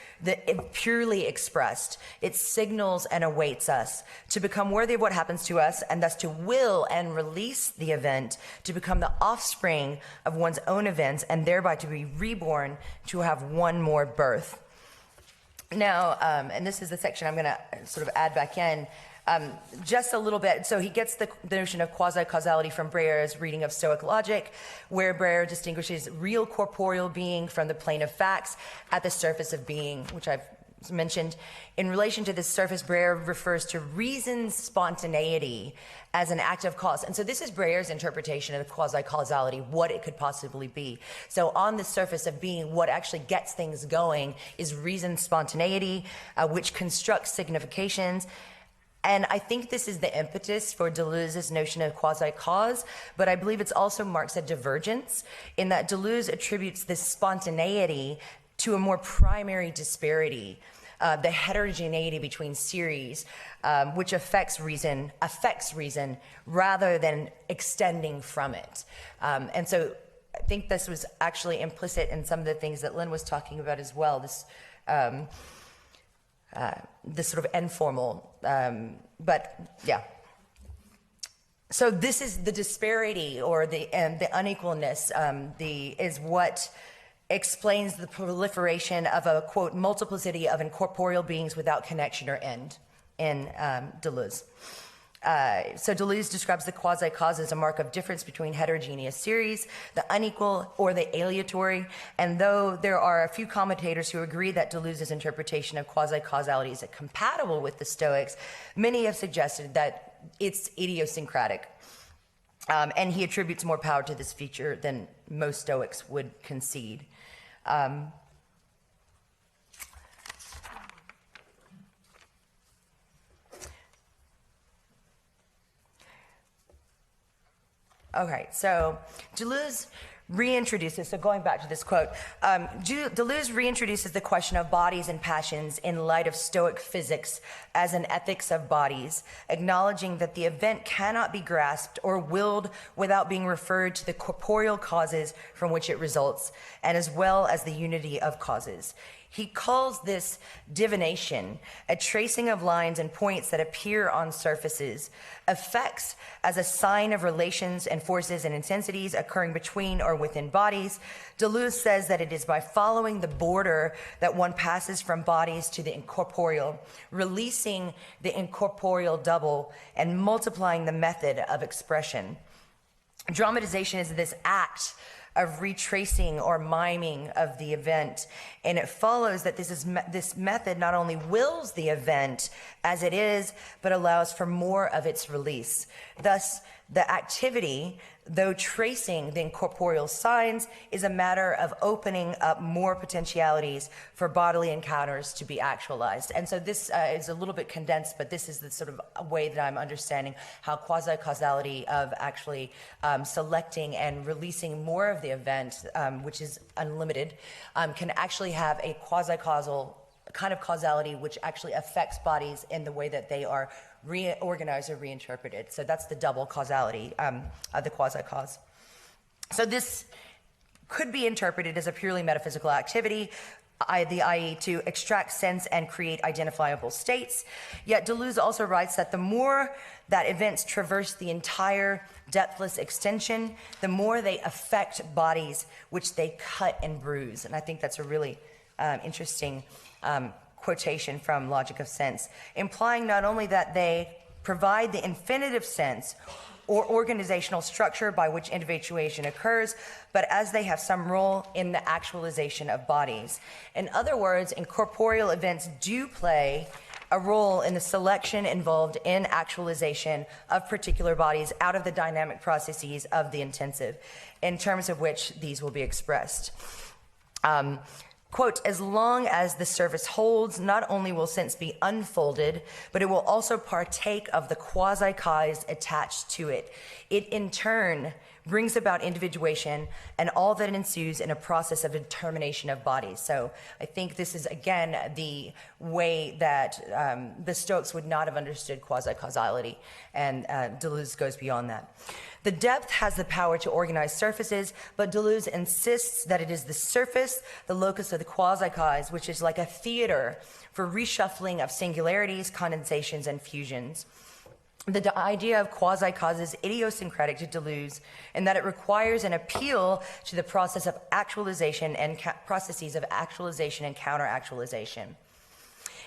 Speaker 8: purely expressed. It signals and awaits us to become worthy of what happens to us, and thus to will and release the event, to become the offspring of one's own events, and thereby to be reborn, to have one more birth. Now, and this is the section I'm going to sort of add back in, just a little bit. So he gets the notion of quasi-causality from Breyer's reading of Stoic logic, where Breyer distinguishes real corporeal being from the plane of facts at the surface of being, which I've mentioned. In relation to this surface, Breyer refers to reason's spontaneity as an active cause. And so this is Breyer's interpretation of quasi-causality, what it could possibly be. So on the surface of being, what actually gets things going is reason's spontaneity, which constructs significations. And I think this is the impetus for Deleuze's notion of quasi-cause, but I believe it also marks a divergence in that Deleuze attributes this spontaneity to a more primary disparity, the heterogeneity between series, which affects reason rather than extending from it. And so I think this was actually implicit in some of the things that Lynn was talking about as well, this sort of informal, but yeah. So this is the disparity or the unequalness, is what explains the proliferation of a, quote, multiplicity of incorporeal beings without connection or end in Deleuze. So Deleuze describes the quasi-cause as a mark of difference between heterogeneous series, the unequal or the aleatory, and though there are a few commentators who agree that Deleuze's interpretation of quasi-causality is compatible with the Stoics, many have suggested that it's idiosyncratic. And he attributes more power to this feature than most Stoics would concede. Okay, so Deleuze reintroduces, so going back to this quote, Deleuze reintroduces the question of bodies and passions in light of Stoic physics as an ethics of bodies, acknowledging that the event cannot be grasped or willed without being referred to the corporeal causes from which it results, and as well as the unity of causes. He calls this divination, a tracing of lines and points that appear on surfaces, effects as a sign of relations and forces and intensities occurring between or within bodies. Deleuze says that it is by following the border that one passes from bodies to the incorporeal, releasing the incorporeal double and multiplying the method of expression. Dramatization is this act of retracing or miming of the event, and it follows that this method not only wills the event as it is, but allows for more of its release. Thus, the activity, though tracing the incorporeal signs, is a matter of opening up more potentialities for bodily encounters to be actualized. And so this is a little bit condensed, but this is the sort of way that I'm understanding how quasi-causality of actually selecting and releasing more of the event, which is unlimited, can actually have a quasi-causal kind of causality which actually affects bodies in the way that they are reorganized or reinterpreted. So that's the double causality of the quasi-cause. So this could be interpreted as a purely metaphysical activity, i.e. to extract sense and create identifiable states. Yet Deleuze also writes that the more that events traverse the entire depthless extension, the more they affect bodies which they cut and bruise. And I think that's a really interesting quotation from Logic of Sense, implying not only that they provide the infinitive sense or organizational structure by which individuation occurs, but as they have some role in the actualization of bodies. In other words, incorporeal events do play a role in the selection involved in actualization of particular bodies out of the dynamic processes of the intensive, in terms of which these will be expressed. Quote, as long as the surface holds, not only will sense be unfolded, but it will also partake of the quasi-cause attached to it. It, in turn, brings about individuation and all that ensues in a process of determination of bodies. So I think this is, again, the way that the Stoics would not have understood quasi-causality, and Deleuze goes beyond that. The depth has the power to organize surfaces, but Deleuze insists that it is the surface, the locus of the quasi-cause, which is like a theater for reshuffling of singularities, condensations, and fusions. The idea of quasi-cause is idiosyncratic to Deleuze in that it requires an appeal to the process of actualization and processes of actualization and counter-actualization.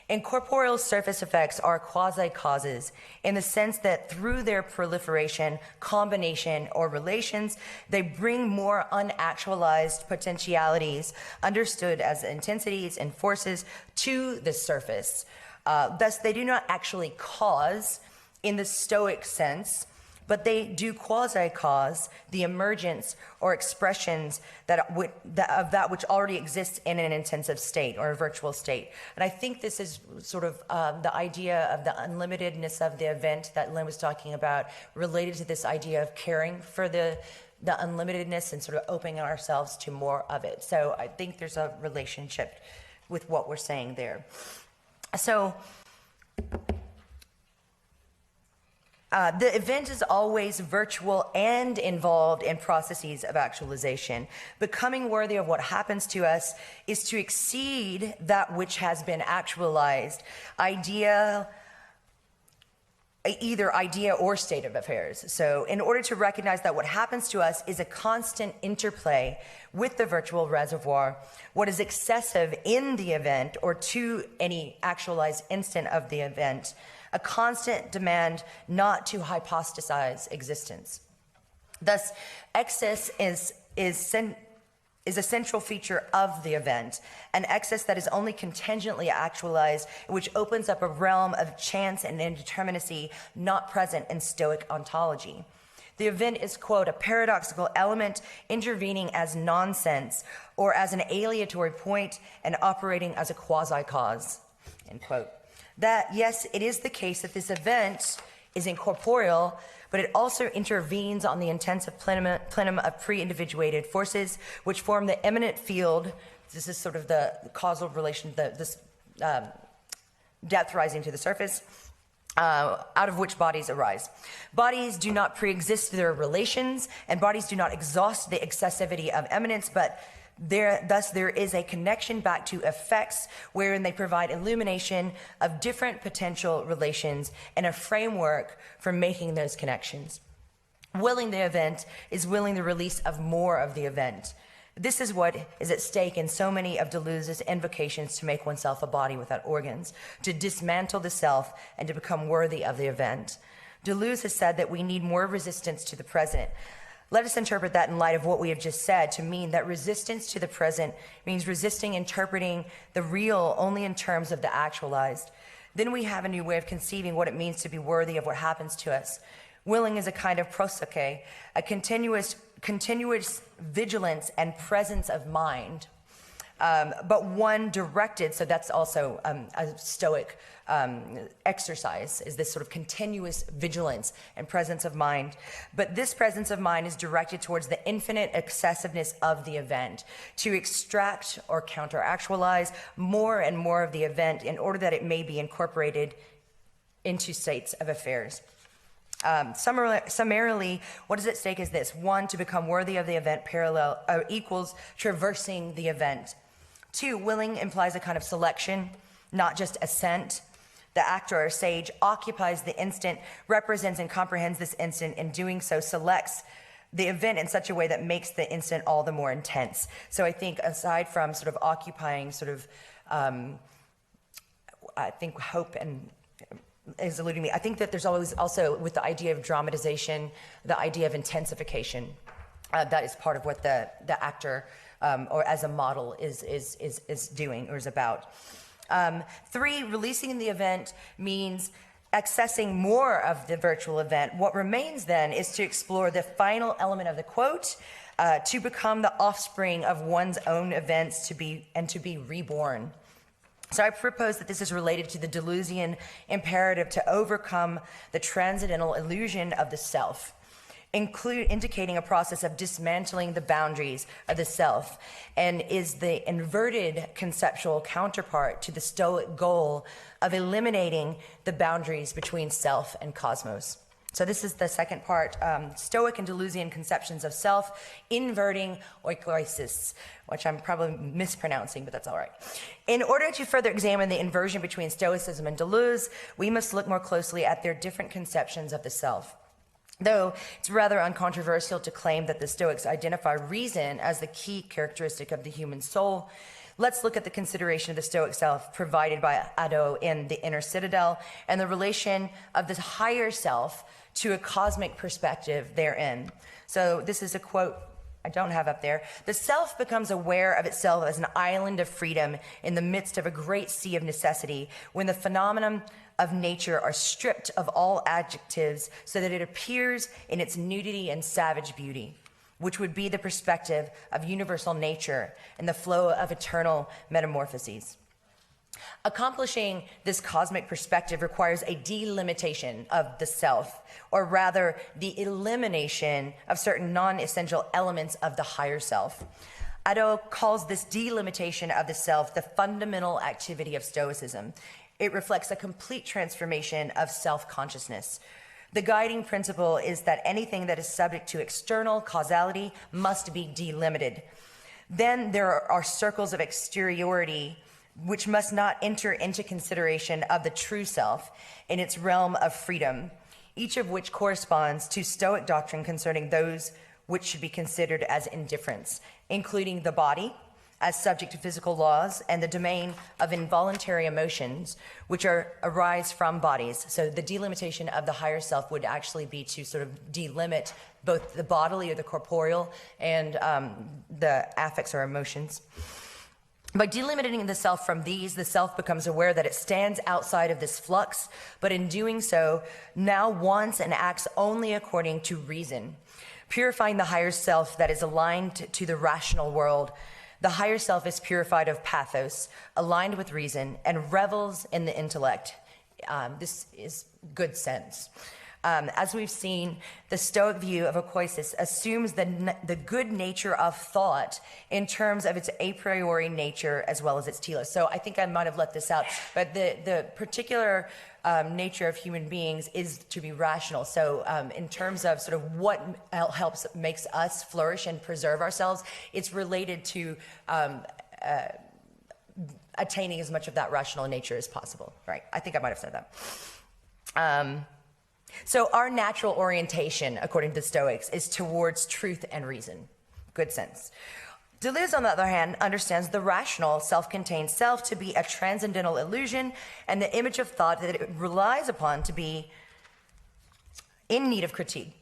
Speaker 8: Incorporeal surface effects are quasi-causes in the sense that through their proliferation, combination, or relations, they bring more unactualized potentialities, understood as intensities and forces, to the surface. Thus, they do not actually cause in the Stoic sense, but they do quasi-cause the emergence or expressions of that which already exists in an intensive state or a virtual state. And I think this is sort of the idea of the unlimitedness of the event that Lynn was talking about, related to this idea of caring for the unlimitedness and sort of opening ourselves to more of it. So I think there's a relationship with what we're saying there. So the event is always virtual and involved in processes of actualization. Becoming worthy of what happens to us is to exceed that which has been actualized, either idea or state of affairs. So in order to recognize that what happens to us is a constant interplay with the virtual reservoir, what is excessive in the event or to any actualized instant of the event, a constant demand not to hypostasize existence. Thus, excess is a central feature of the event, an excess that is only contingently actualized, which opens up a realm of chance and indeterminacy not present in Stoic ontology. The event is, quote, a paradoxical element intervening as nonsense or as an aleatory point and operating as a quasi-cause, end quote. That, yes, it is the case that this event is incorporeal, but it also intervenes on the intensive plenum of pre-individuated forces, which form the immanent field. This is sort of the causal relation, this depth rising to the surface, out of which bodies arise. Bodies do not pre-exist their relations, and bodies do not exhaust the excessivity of eminence, but thus there is a connection back to effects wherein they provide illumination of different potential relations and a framework for making those connections. Willing the event is willing the release of more of the event. This is what is at stake in so many of Deleuze's invocations to make oneself a body without organs, to dismantle the self and to become worthy of the event. Deleuze has said that we need more resistance to the present. Let us interpret that in light of what we have just said to mean that resistance to the present means resisting interpreting the real only in terms of the actualized. Then we have a new way of conceiving what it means to be worthy of what happens to us. Willing is a kind of prosoche, a continuous vigilance and presence of mind, but one directed, so that's also a Stoic exercise, is this sort of continuous vigilance and presence of mind. But this presence of mind is directed towards the infinite excessiveness of the event, to extract or counter-actualize more and more of the event in order that it may be incorporated into states of affairs. Summarily, what is at stake is this. One, to become worthy of the event equals traversing the event. Two, willing implies a kind of selection, not just assent. The actor or sage occupies the instant, represents and comprehends this instant, and doing so selects the event in such a way that makes the instant all the more intense. So I think aside from sort of occupying sort of, I think hope and is eluding me, I think that there's always also with the idea of dramatization, the idea of intensification. That is part of what the actor or as a model is doing or is about. Three, releasing the event means accessing more of the virtual event. What remains then is to explore the final element of the quote, to become the offspring of one's own events to be reborn. So I propose that this is related to the Deleuzian imperative to overcome the transcendental illusion of the self, indicating a process of dismantling the boundaries of the self, and is the inverted conceptual counterpart to the Stoic goal of eliminating the boundaries between self and cosmos. So this is the second part, Stoic and Deleuzian conceptions of self, inverting oikoisis, which I'm probably mispronouncing, but that's all right. In order to further examine the inversion between Stoicism and Deleuze, we must look more closely at their different conceptions of the self. Though it's rather uncontroversial to claim that the Stoics identify reason as the key characteristic of the human soul, let's look at the consideration of the Stoic self provided by Addo in The Inner Citadel and the relation of the higher self to a cosmic perspective therein. So this is a quote I don't have up there. The self becomes aware of itself as an island of freedom in the midst of a great sea of necessity, when the phenomenon of nature are stripped of all adjectives so that it appears in its nudity and savage beauty, which would be the perspective of universal nature and the flow of eternal metamorphoses. Accomplishing this cosmic perspective requires a delimitation of the self, or rather the elimination of certain non-essential elements of the higher self. Addo calls this delimitation of the self the fundamental activity of Stoicism. It reflects a complete transformation of self-consciousness. The guiding principle is that anything that is subject to external causality must be delimited. Then there are circles of exteriority which must not enter into consideration of the true self in its realm of freedom, each of which corresponds to Stoic doctrine concerning those which should be considered as indifferents, including the body as subject to physical laws and the domain of involuntary emotions which arise from bodies. So the delimitation of the higher self would actually be to sort of delimit both the bodily or the corporeal and the affects or emotions. By delimiting the self from these, the self becomes aware that it stands outside of this flux, but in doing so, now wants and acts only according to reason, purifying the higher self that is aligned to the rational world. The higher self is purified of pathos, aligned with reason, and revels in the intellect. This is good sense. As we've seen, the Stoic view of oikoisis assumes the good nature of thought in terms of its a priori nature as well as its telos. So I think I might have left this out, but the particular nature of human beings is to be rational. So in terms of sort of what makes us flourish and preserve ourselves, it's related to attaining as much of that rational nature as possible, right? I think I might have said that. So our natural orientation, according to the Stoics, is towards truth and reason, good sense. Deleuze, on the other hand, understands the rational, self-contained self to be a transcendental illusion and the image of thought that it relies upon to be in need of critique.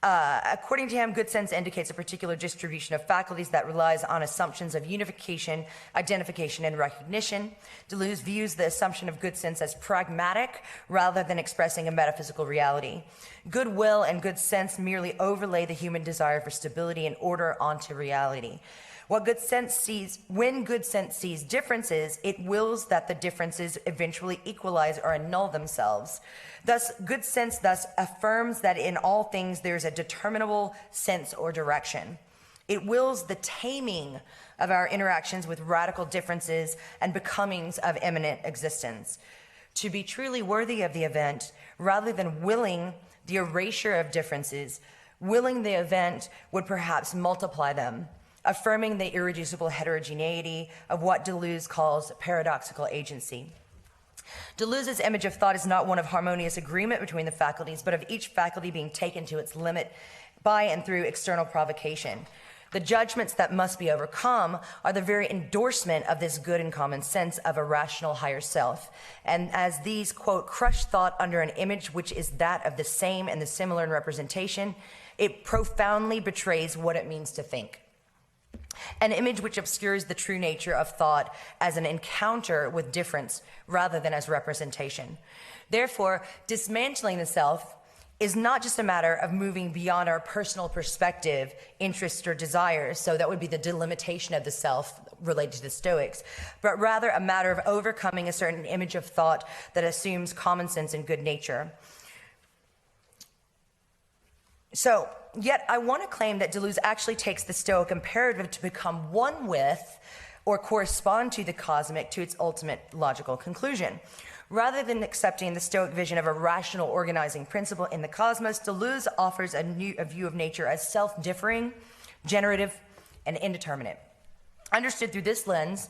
Speaker 8: According to him, good sense indicates a particular distribution of faculties that relies on assumptions of unification, identification, and recognition. Deleuze views the assumption of good sense as pragmatic rather than expressing a metaphysical reality. Goodwill and good sense merely overlay the human desire for stability and order onto reality. When good sense sees differences, it wills that the differences eventually equalize or annul themselves. Thus, good sense affirms that in all things there is a determinable sense or direction. It wills the taming of our interactions with radical differences and becomings of immanent existence. To be truly worthy of the event, rather than willing the erasure of differences, willing the event would perhaps multiply them, affirming the irreducible heterogeneity of what Deleuze calls paradoxical agency. Deleuze's image of thought is not one of harmonious agreement between the faculties, but of each faculty being taken to its limit by and through external provocation. The judgments that must be overcome are the very endorsement of this good and common sense of a rational higher self. And as these, quote, crush thought under an image which is that of the same and the similar in representation, it profoundly betrays what it means to think. An image which obscures the true nature of thought as an encounter with difference rather than as representation. Therefore, dismantling the self is not just a matter of moving beyond our personal perspective, interests, or desires, so that would be the delimitation of the self related to the Stoics, but rather a matter of overcoming a certain image of thought that assumes common sense and good nature. So, yet I want to claim that Deleuze actually takes the Stoic imperative to become one with or correspond to the cosmic to its ultimate logical conclusion. Rather than accepting the Stoic vision of a rational organizing principle in the cosmos, Deleuze offers a view of nature as self-differing, generative, and indeterminate. Understood through this lens,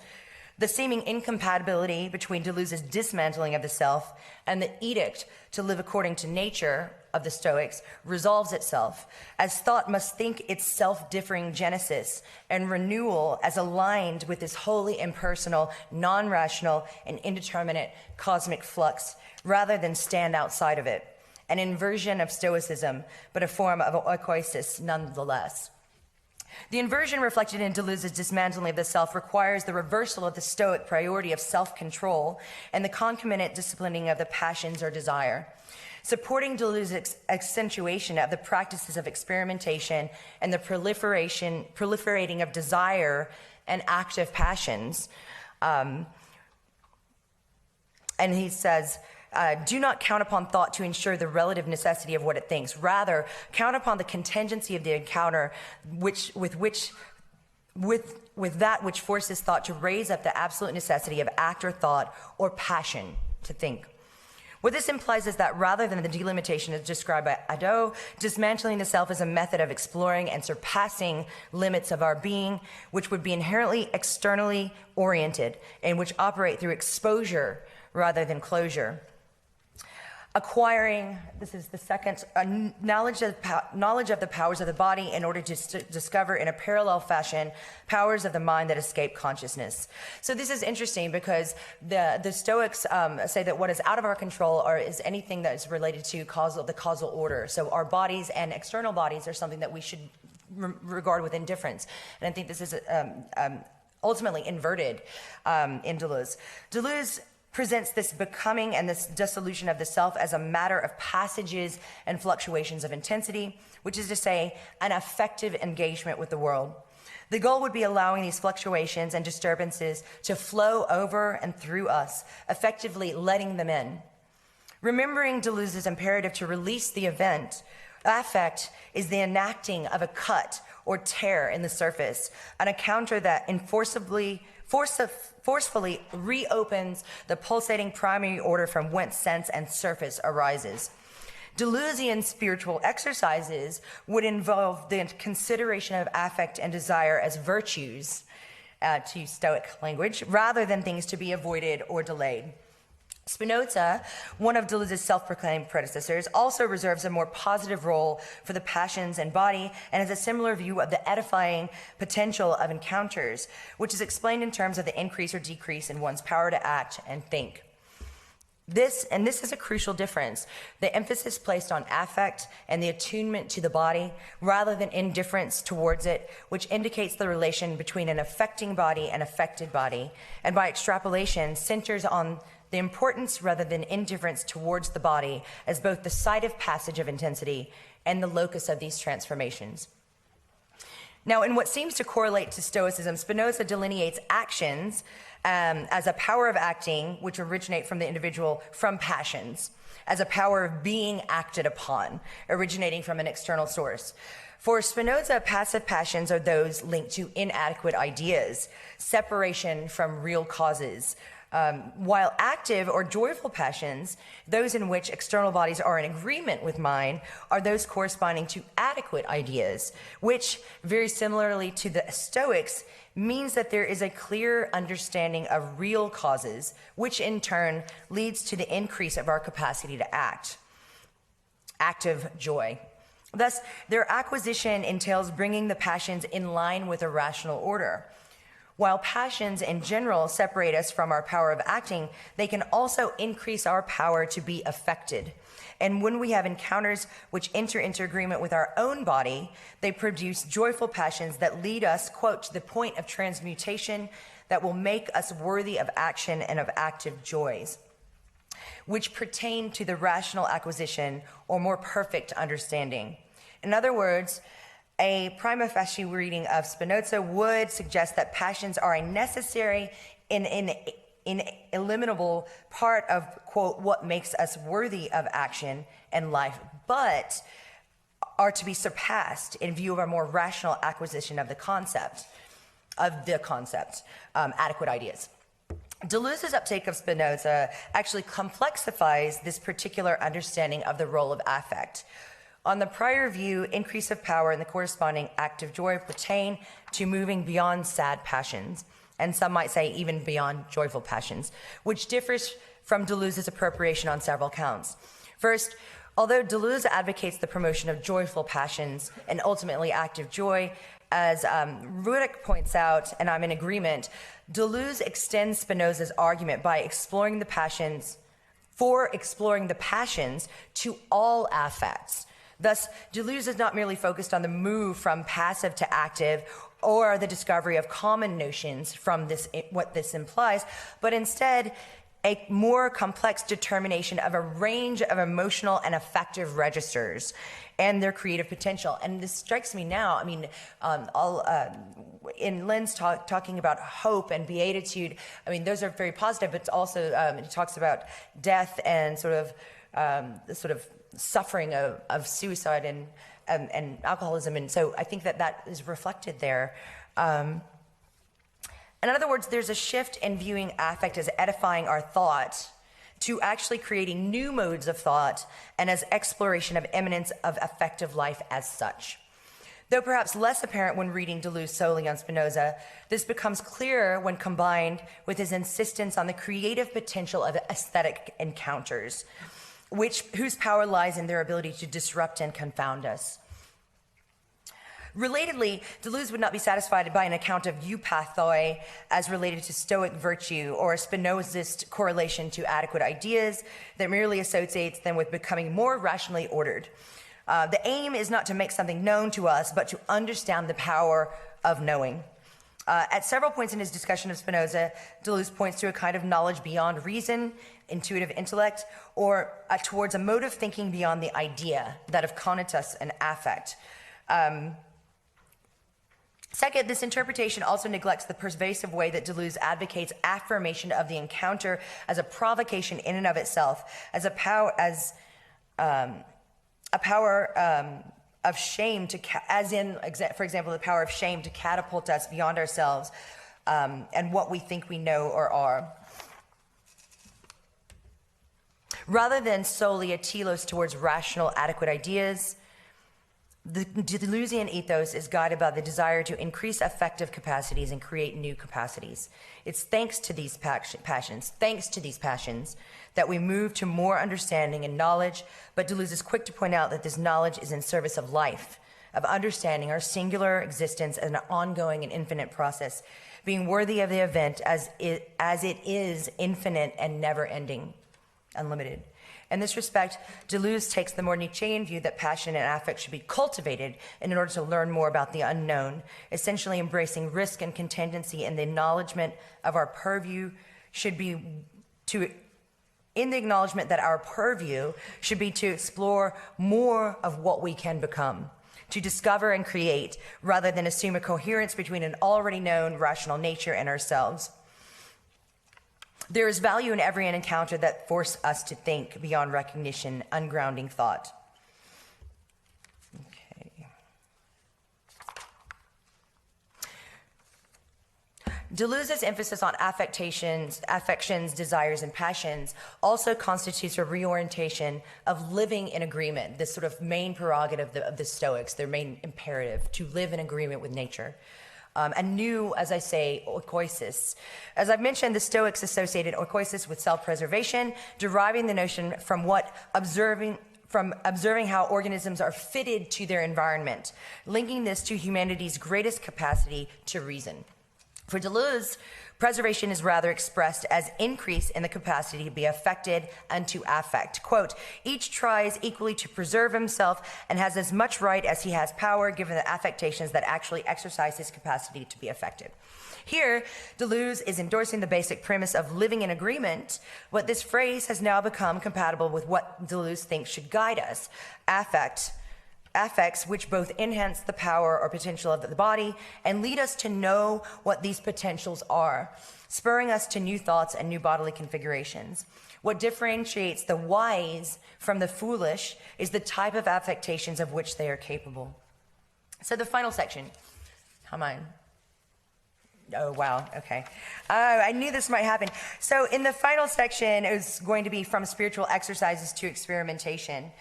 Speaker 8: the seeming incompatibility between Deleuze's dismantling of the self and the edict to live according to nature of the Stoics resolves itself, as thought must think its self-differing genesis and renewal as aligned with this wholly impersonal, non-rational, and indeterminate cosmic flux, rather than stand outside of it. An inversion of Stoicism, but a form of oikosis nonetheless. The inversion reflected in Deleuze's dismantling of the self requires the reversal of the Stoic priority of self-control and the concomitant disciplining of the passions or desire. Supporting Deleuze's accentuation of the practices of experimentation and the proliferating of desire and active passions. And he says, do not count upon thought to ensure the relative necessity of what it thinks. Rather, count upon the contingency of the encounter with that which forces thought to raise up the absolute necessity of act or thought or passion to think. What this implies is that rather than the delimitation as described by Adot, dismantling the self is a method of exploring and surpassing limits of our being, which would be inherently externally oriented and which operate through exposure rather than closure. Acquiring, this is the second, knowledge of the powers of the body in order to discover in a parallel fashion powers of the mind that escape consciousness. So this is interesting because the Stoics say that what is out of our control is anything that is related to the causal order. So our bodies and external bodies are something that we should regard with indifference. And I think this is ultimately inverted in Deleuze. Deleuze presents this becoming and this dissolution of the self as a matter of passages and fluctuations of intensity, which is to say, an affective engagement with the world. The goal would be allowing these fluctuations and disturbances to flow over and through us, effectively letting them in. Remembering Deleuze's imperative to release the event, affect is the enacting of a cut or tear in the surface, an encounter that forcefully reopens the pulsating primary order from whence sense and surface arises. Deleuzean spiritual exercises would involve the consideration of affect and desire as virtues, to Stoic language, rather than things to be avoided or delayed. Spinoza, one of Deleuze's self-proclaimed predecessors, also reserves a more positive role for the passions and body and has a similar view of the edifying potential of encounters, which is explained in terms of the increase or decrease in one's power to act and think. This is a crucial difference. The emphasis placed on affect and the attunement to the body rather than indifference towards it, which indicates the relation between an affecting body and affected body, and by extrapolation centers on the importance rather than indifference towards the body as both the site of passage of intensity and the locus of these transformations. Now, in what seems to correlate to Stoicism, Spinoza delineates actions as a power of acting, which originate from the individual from passions, as a power of being acted upon, originating from an external source. For Spinoza, passive passions are those linked to inadequate ideas, separation from real causes, while active or joyful passions, those in which external bodies are in agreement with mind, are those corresponding to adequate ideas, which, very similarly to the Stoics, means that there is a clear understanding of real causes, which in turn leads to the increase of our capacity to act. Active joy. Thus, their acquisition entails bringing the passions in line with a rational order. While passions in general separate us from our power of acting, they can also increase our power to be affected. And when we have encounters which enter into agreement with our own body, they produce joyful passions that lead us, quote, to the point of transmutation that will make us worthy of action and of active joys, which pertain to the rational acquisition or more perfect understanding. In other words, a prima facie reading of Spinoza would suggest that passions are a necessary and ineliminable part of, quote, what makes us worthy of action and life, but are to be surpassed in view of a more rational acquisition of the concept, adequate ideas. Deleuze's uptake of Spinoza actually complexifies this particular understanding of the role of affect. On the prior view, increase of power and the corresponding active joy pertain to moving beyond sad passions, and some might say even beyond joyful passions, which differs from Deleuze's appropriation on several counts. First, although Deleuze advocates the promotion of joyful passions and ultimately active joy, as Rudick points out, and I'm in agreement, Deleuze extends Spinoza's argument by exploring the passions to all affects. Thus, Deleuze is not merely focused on the move from passive to active or the discovery of common notions from what this implies, but instead a more complex determination of a range of emotional and affective registers and their creative potential. And this strikes me now, I mean, in Lynn's talking about hope and beatitude, I mean, those are very positive, but also it talks about death and sort of suffering of suicide and alcoholism, and so I think that is reflected there. In other words, there's a shift in viewing affect as edifying our thought to actually creating new modes of thought and as exploration of immanence of affective life as such. Though perhaps less apparent when reading Deleuze solely on Spinoza, this becomes clearer when combined with his insistence on the creative potential of aesthetic encounters, whose power lies in their ability to disrupt and confound us. Relatedly, Deleuze would not be satisfied by an account of eupathoi as related to Stoic virtue or a Spinozist correlation to adequate ideas that merely associates them with becoming more rationally ordered. The aim is not to make something known to us, but to understand the power of knowing. At several points in his discussion of Spinoza, Deleuze points to a kind of knowledge beyond reason, intuitive intellect, or towards a mode of thinking beyond the idea, that of conatus and affect. Second, this interpretation also neglects the pervasive way that Deleuze advocates affirmation of the encounter as a provocation in and of itself, as a power of shame for example, the power of shame to catapult us beyond ourselves and what we think we know or are. Rather than solely a telos towards rational, adequate ideas, the Deleuzian ethos is guided by the desire to increase affective capacities and create new capacities. It's thanks to these passions, that we move to more understanding and knowledge, but Deleuze is quick to point out that this knowledge is in service of life, of understanding our singular existence as an ongoing and infinite process, being worthy of the event as it is infinite and never-ending. unlimited. In this respect, Deleuze takes the more Nietzschean view that passion and affect should be cultivated in order to learn more about the unknown, essentially embracing risk and contingency, and the acknowledgement of our purview should be to explore more of what we can become, to discover and create, rather than assume a coherence between an already known rational nature and ourselves. There is value in every encounter that force us to think beyond recognition, ungrounding thought. Okay. Deleuze's emphasis on affections, desires, and passions also constitutes a reorientation of living in agreement, this sort of main prerogative of the Stoics, their main imperative, to live in agreement with nature. A new, as I say, oikosis. As I've mentioned, the Stoics associated oikosis with self-preservation, deriving the notion from observing how organisms are fitted to their environment, linking this to humanity's greatest capacity to reason. For Deleuze, preservation is rather expressed as increase in the capacity to be affected and to affect. Quote, each tries equally to preserve himself and has as much right as he has power, given the affectations that actually exercise his capacity to be affected. Here, Deleuze is endorsing the basic premise of living in agreement, but this phrase has now become compatible with what Deleuze thinks should guide us: affects which both enhance the power or potential of the body and lead us to know what these potentials are, spurring us to new thoughts and new bodily configurations. What differentiates the wise from the foolish is the type of affectations of which they are capable. So the final section. Come on. Oh, wow. Okay. I knew this might happen. So in the final section, it was going to be from spiritual exercises to experimentation.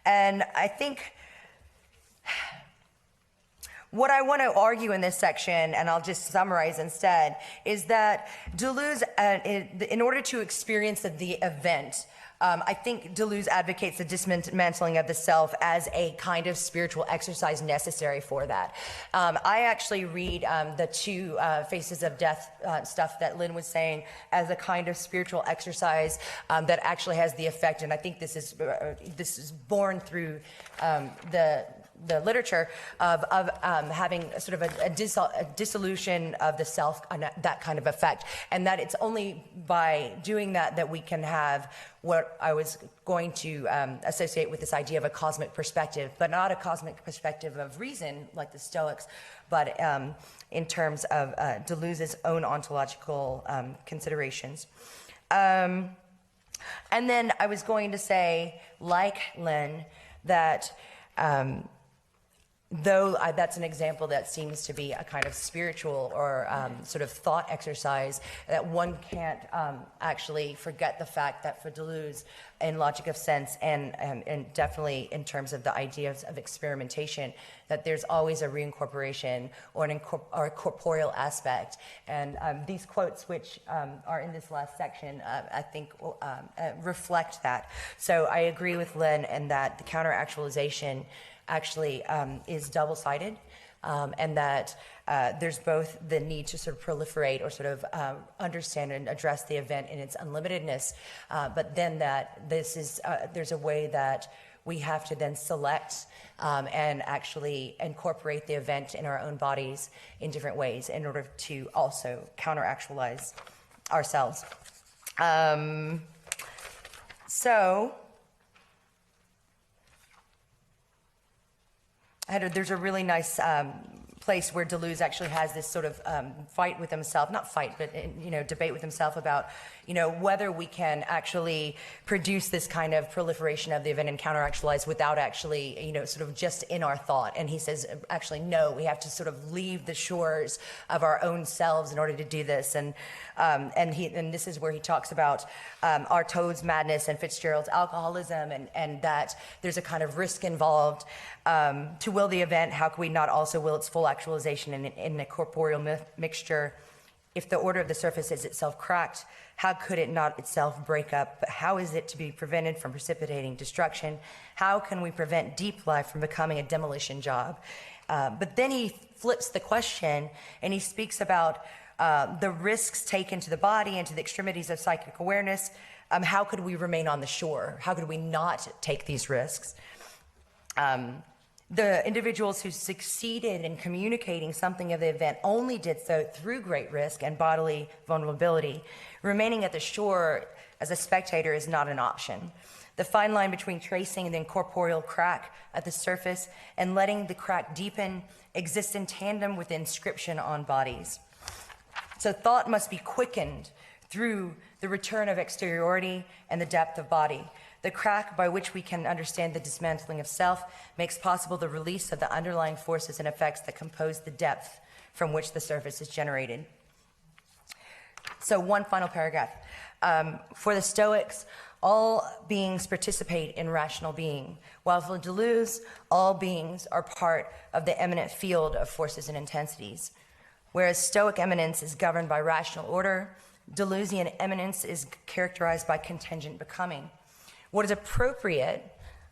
Speaker 8: And I think what I want to argue in this section, and I'll just summarize instead, is that Deleuze, in order to experience the event, I think Deleuze advocates the dismantling of the self as a kind of spiritual exercise necessary for that. I actually read the two Faces of Death stuff that Lynn was saying as a kind of spiritual exercise that actually has the effect, and I think this is born through the literature of having sort of a dissolution of the self, that kind of effect, and that it's only by doing that we can have what I was going to associate with this idea of a cosmic perspective, but not a cosmic perspective of reason like the Stoics, but in terms of Deleuze's own ontological considerations. And then I was going to say, like Lynn, that though that's an example that seems to be a kind of spiritual or sort of thought exercise, that one can't actually forget the fact that for Deleuze, in logic of sense and definitely in terms of the ideas of experimentation, that there's always a reincorporation or a corporeal aspect. And these quotes, which are in this last section, I think reflect that. So I agree with Lynn in that the counter-actualization actually is double-sided, and that there's both the need to sort of proliferate or sort of understand and address the event in its unlimitedness, but then that there's a way that we have to then select and actually incorporate the event in our own bodies in different ways in order to also counter-actualize ourselves. There's a really nice place where Deleuze actually has this sort of fight with himself, not fight, but debate with himself about whether we can actually produce this kind of proliferation of the event and counter-actualize without actually sort of just in our thought. And he says actually no, we have to sort of leave the shores of our own selves in order to do this. And this is where he talks about Artaud's madness and Fitzgerald's alcoholism, and that there's a kind of risk involved. To will the event, how can we not also will its full actualization in a corporeal mixture? If the order of the surface is itself cracked, how could it not itself break up? But how is it to be prevented from precipitating destruction? How can we prevent deep life from becoming a demolition job? But then he flips the question and he speaks about the risks taken to the body and to the extremities of psychic awareness, how could we remain on the shore? How could we not take these risks? The individuals who succeeded in communicating something of the event only did so through great risk and bodily vulnerability. Remaining at the shore as a spectator is not an option. The fine line between tracing the incorporeal crack at the surface and letting the crack deepen exists in tandem with the inscription on bodies. So thought must be quickened through the return of exteriority and the depth of body. The crack by which we can understand the dismantling of self makes possible the release of the underlying forces and effects that compose the depth from which the surface is generated. So one final paragraph. For the Stoics, all beings participate in rational being, while for Deleuze, all beings are part of the eminent field of forces and intensities. Whereas Stoic eminence is governed by rational order, Deleuzian eminence is characterized by contingent becoming. What is appropriate,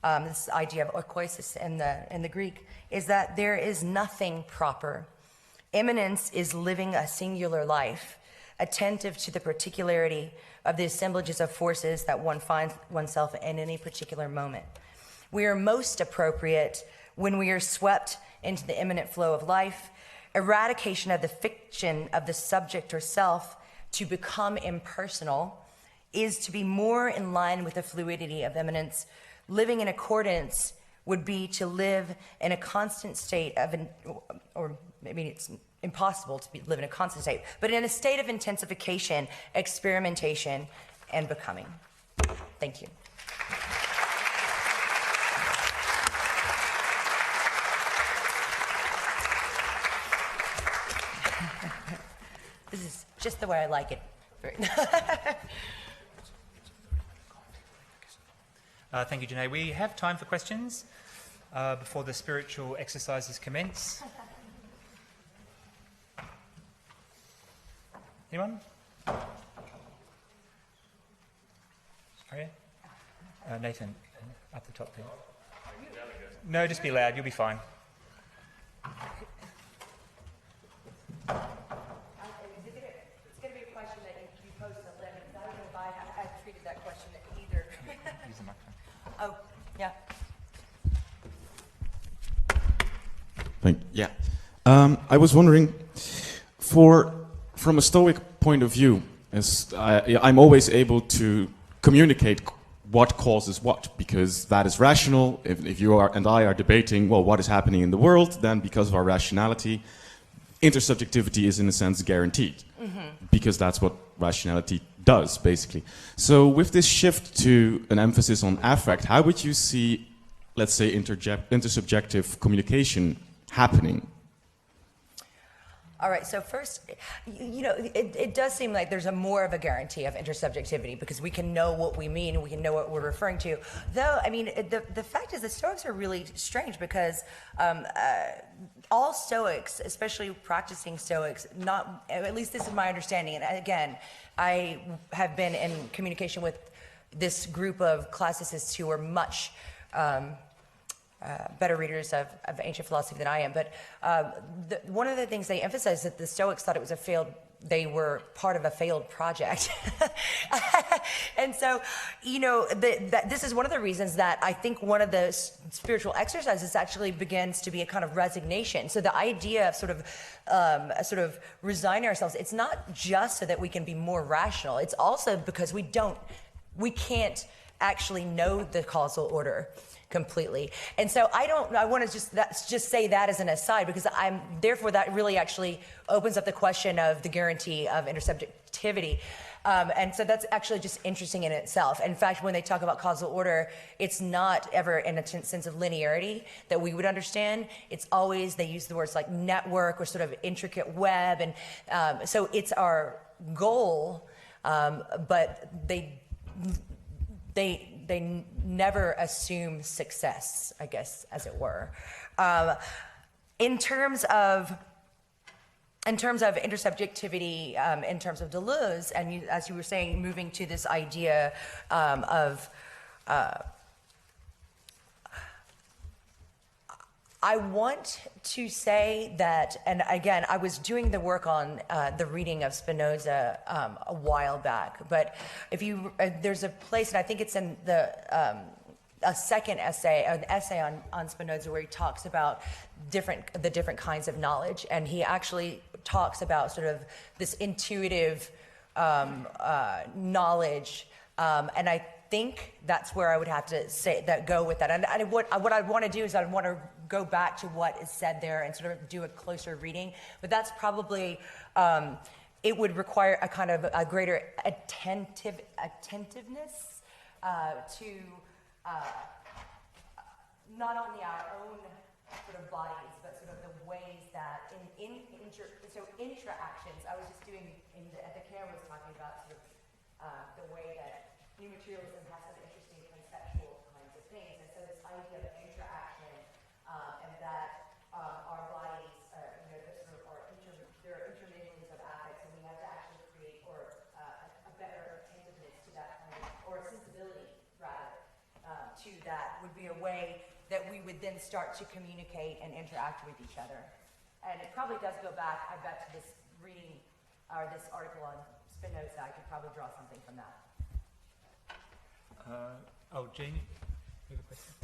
Speaker 8: this idea of oikosis in the Greek, is that there is nothing proper. Eminence is living a singular life, attentive to the particularity of the assemblages of forces that one finds oneself in any particular moment. We are most appropriate when we are swept into the immanent flow of life, eradication of the fiction of the subject or self to become impersonal, is to be more in line with the fluidity of eminence. Living in accordance would be to live in a constant state of, it's impossible to live in a constant state, but in a state of intensification, experimentation, and becoming. Thank you. This is just the way I like it.
Speaker 2: Thank you, Janae. We have time for questions before the spiritual exercises commence. Anyone? Sorry? Nathan, up the top there. No, just be loud. You'll be fine.
Speaker 8: It's going to be a question that you posed to Leonard. I don't know if I treated that question either.
Speaker 2: Use the microphone.
Speaker 8: Oh, yeah.
Speaker 9: I was wondering, from a Stoic point of view, as I'm always able to communicate what causes what, because that is rational. If you and I are debating, well, what is happening in the world, then because of our rationality, intersubjectivity is in a sense guaranteed, because that's what rationality does, basically. So with this shift to an emphasis on affect, how would you see, let's say, intersubjective communication happening?
Speaker 8: All right, so first, it does seem like there's more of a guarantee of intersubjectivity because we can know what we mean and we can know what we're referring to. Though, I mean, the fact is the Stoics are really strange because all Stoics, especially practicing Stoics, at least this is my understanding, and again, I have been in communication with this group of classicists who are much better readers of ancient philosophy than I am, but one of the things they emphasize is that the Stoics thought it was they were part of a failed project. And so, this is one of the reasons that I think one of the spiritual exercises actually begins to be a kind of resignation. So the idea of sort of resigning ourselves, it's not just so that we can be more rational, it's also because we can't actually know the causal order completely. And so I want to just say that as an aside, because therefore that really actually opens up the question of the guarantee of intersubjectivity. And so that's actually just interesting in itself. In fact, when they talk about causal order, it's not ever in a sense of linearity that we would understand. It's always, they use the words like network or sort of intricate web. And so it's our goal, but they never assume success, I guess, as it were. In terms of intersubjectivity, in terms of Deleuze, and as you were saying, moving to this idea I want to say that, and again, I was doing the work on the reading of Spinoza a while back, but if you, there's a place, and I think it's in the, a second essay, an essay on Spinoza where he talks about the different kinds of knowledge, and he actually talks about sort of this intuitive knowledge, and I think that's where I would have to say that, go with that. And what I want to do is I want to go back to what is said there and sort of do a closer reading. But that's probably, it would require a kind of a greater attentiveness to not only our own sort of bodies, but sort of the ways that interactions. I was just doing at the camera was talking about sort of the way that new materialism has some interesting conceptual kinds of things, and so this idea of interaction and that our bodies, there are interminglings of affects, and we have to actually create a better attentiveness to that kind of, or a sensibility rather, to that would be a way that we would then start to communicate and interact with each other. And it probably does go back, I bet, to this reading or this article on Spinoza. I could probably draw something from that.
Speaker 2: Jane, you have a question?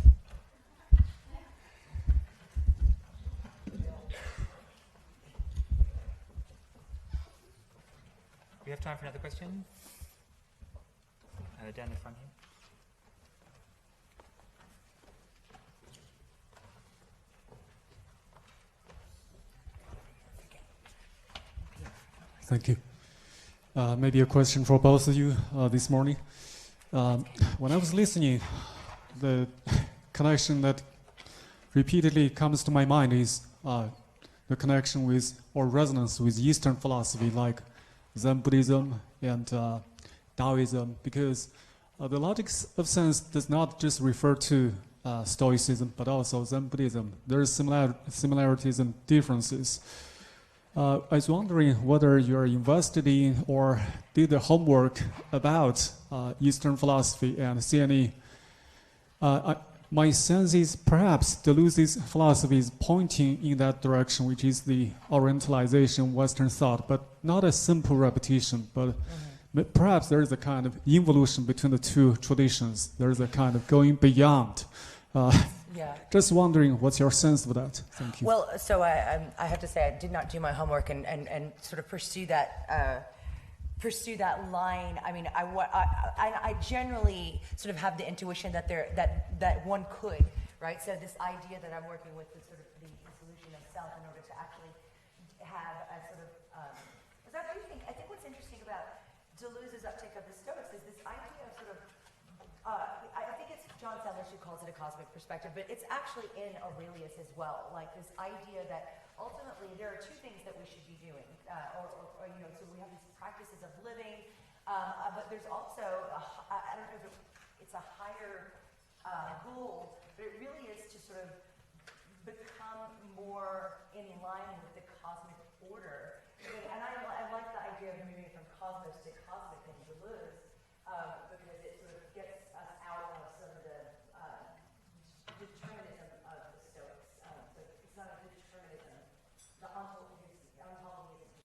Speaker 2: We have time for another question? Down the front here.
Speaker 10: Thank you. Maybe a question for both of you this morning. When I was listening, the connection that repeatedly comes to my mind is the connection with, or resonance with, Eastern philosophy like Zen Buddhism and Taoism, because the logic of sense does not just refer to Stoicism, but also Zen Buddhism. There are similarities and differences. I was wondering whether you're invested in or did the homework about Eastern philosophy and see any. My sense is perhaps Deleuze's philosophy is pointing in that direction, which is the Orientalization of Western thought, but not a simple repetition, but perhaps there is a kind of involution between the two traditions. There is a kind of going beyond. Just wondering, what's your sense of that? Thank you.
Speaker 8: Well, so I have to say I did not do my homework and sort of pursue that line. I mean, I generally sort of have the intuition that that one could, right? So this idea that I'm working with is sort of the solution of self in order to actually have a sort of. Because I think what's interesting about Deleuze's uptake of the Stoics is this idea of sort of. I think it's John Sanders who calls it a cosmic perspective, but it's actually in Aurelius as well. Like this idea that ultimately there are two things that we should be doing, or so we have these practices of living, but there's also I don't know if it's a higher goal, but it really is to sort of become more in line with the cosmic order. And I like the idea of moving from cosmos to cosmic in Deleuze.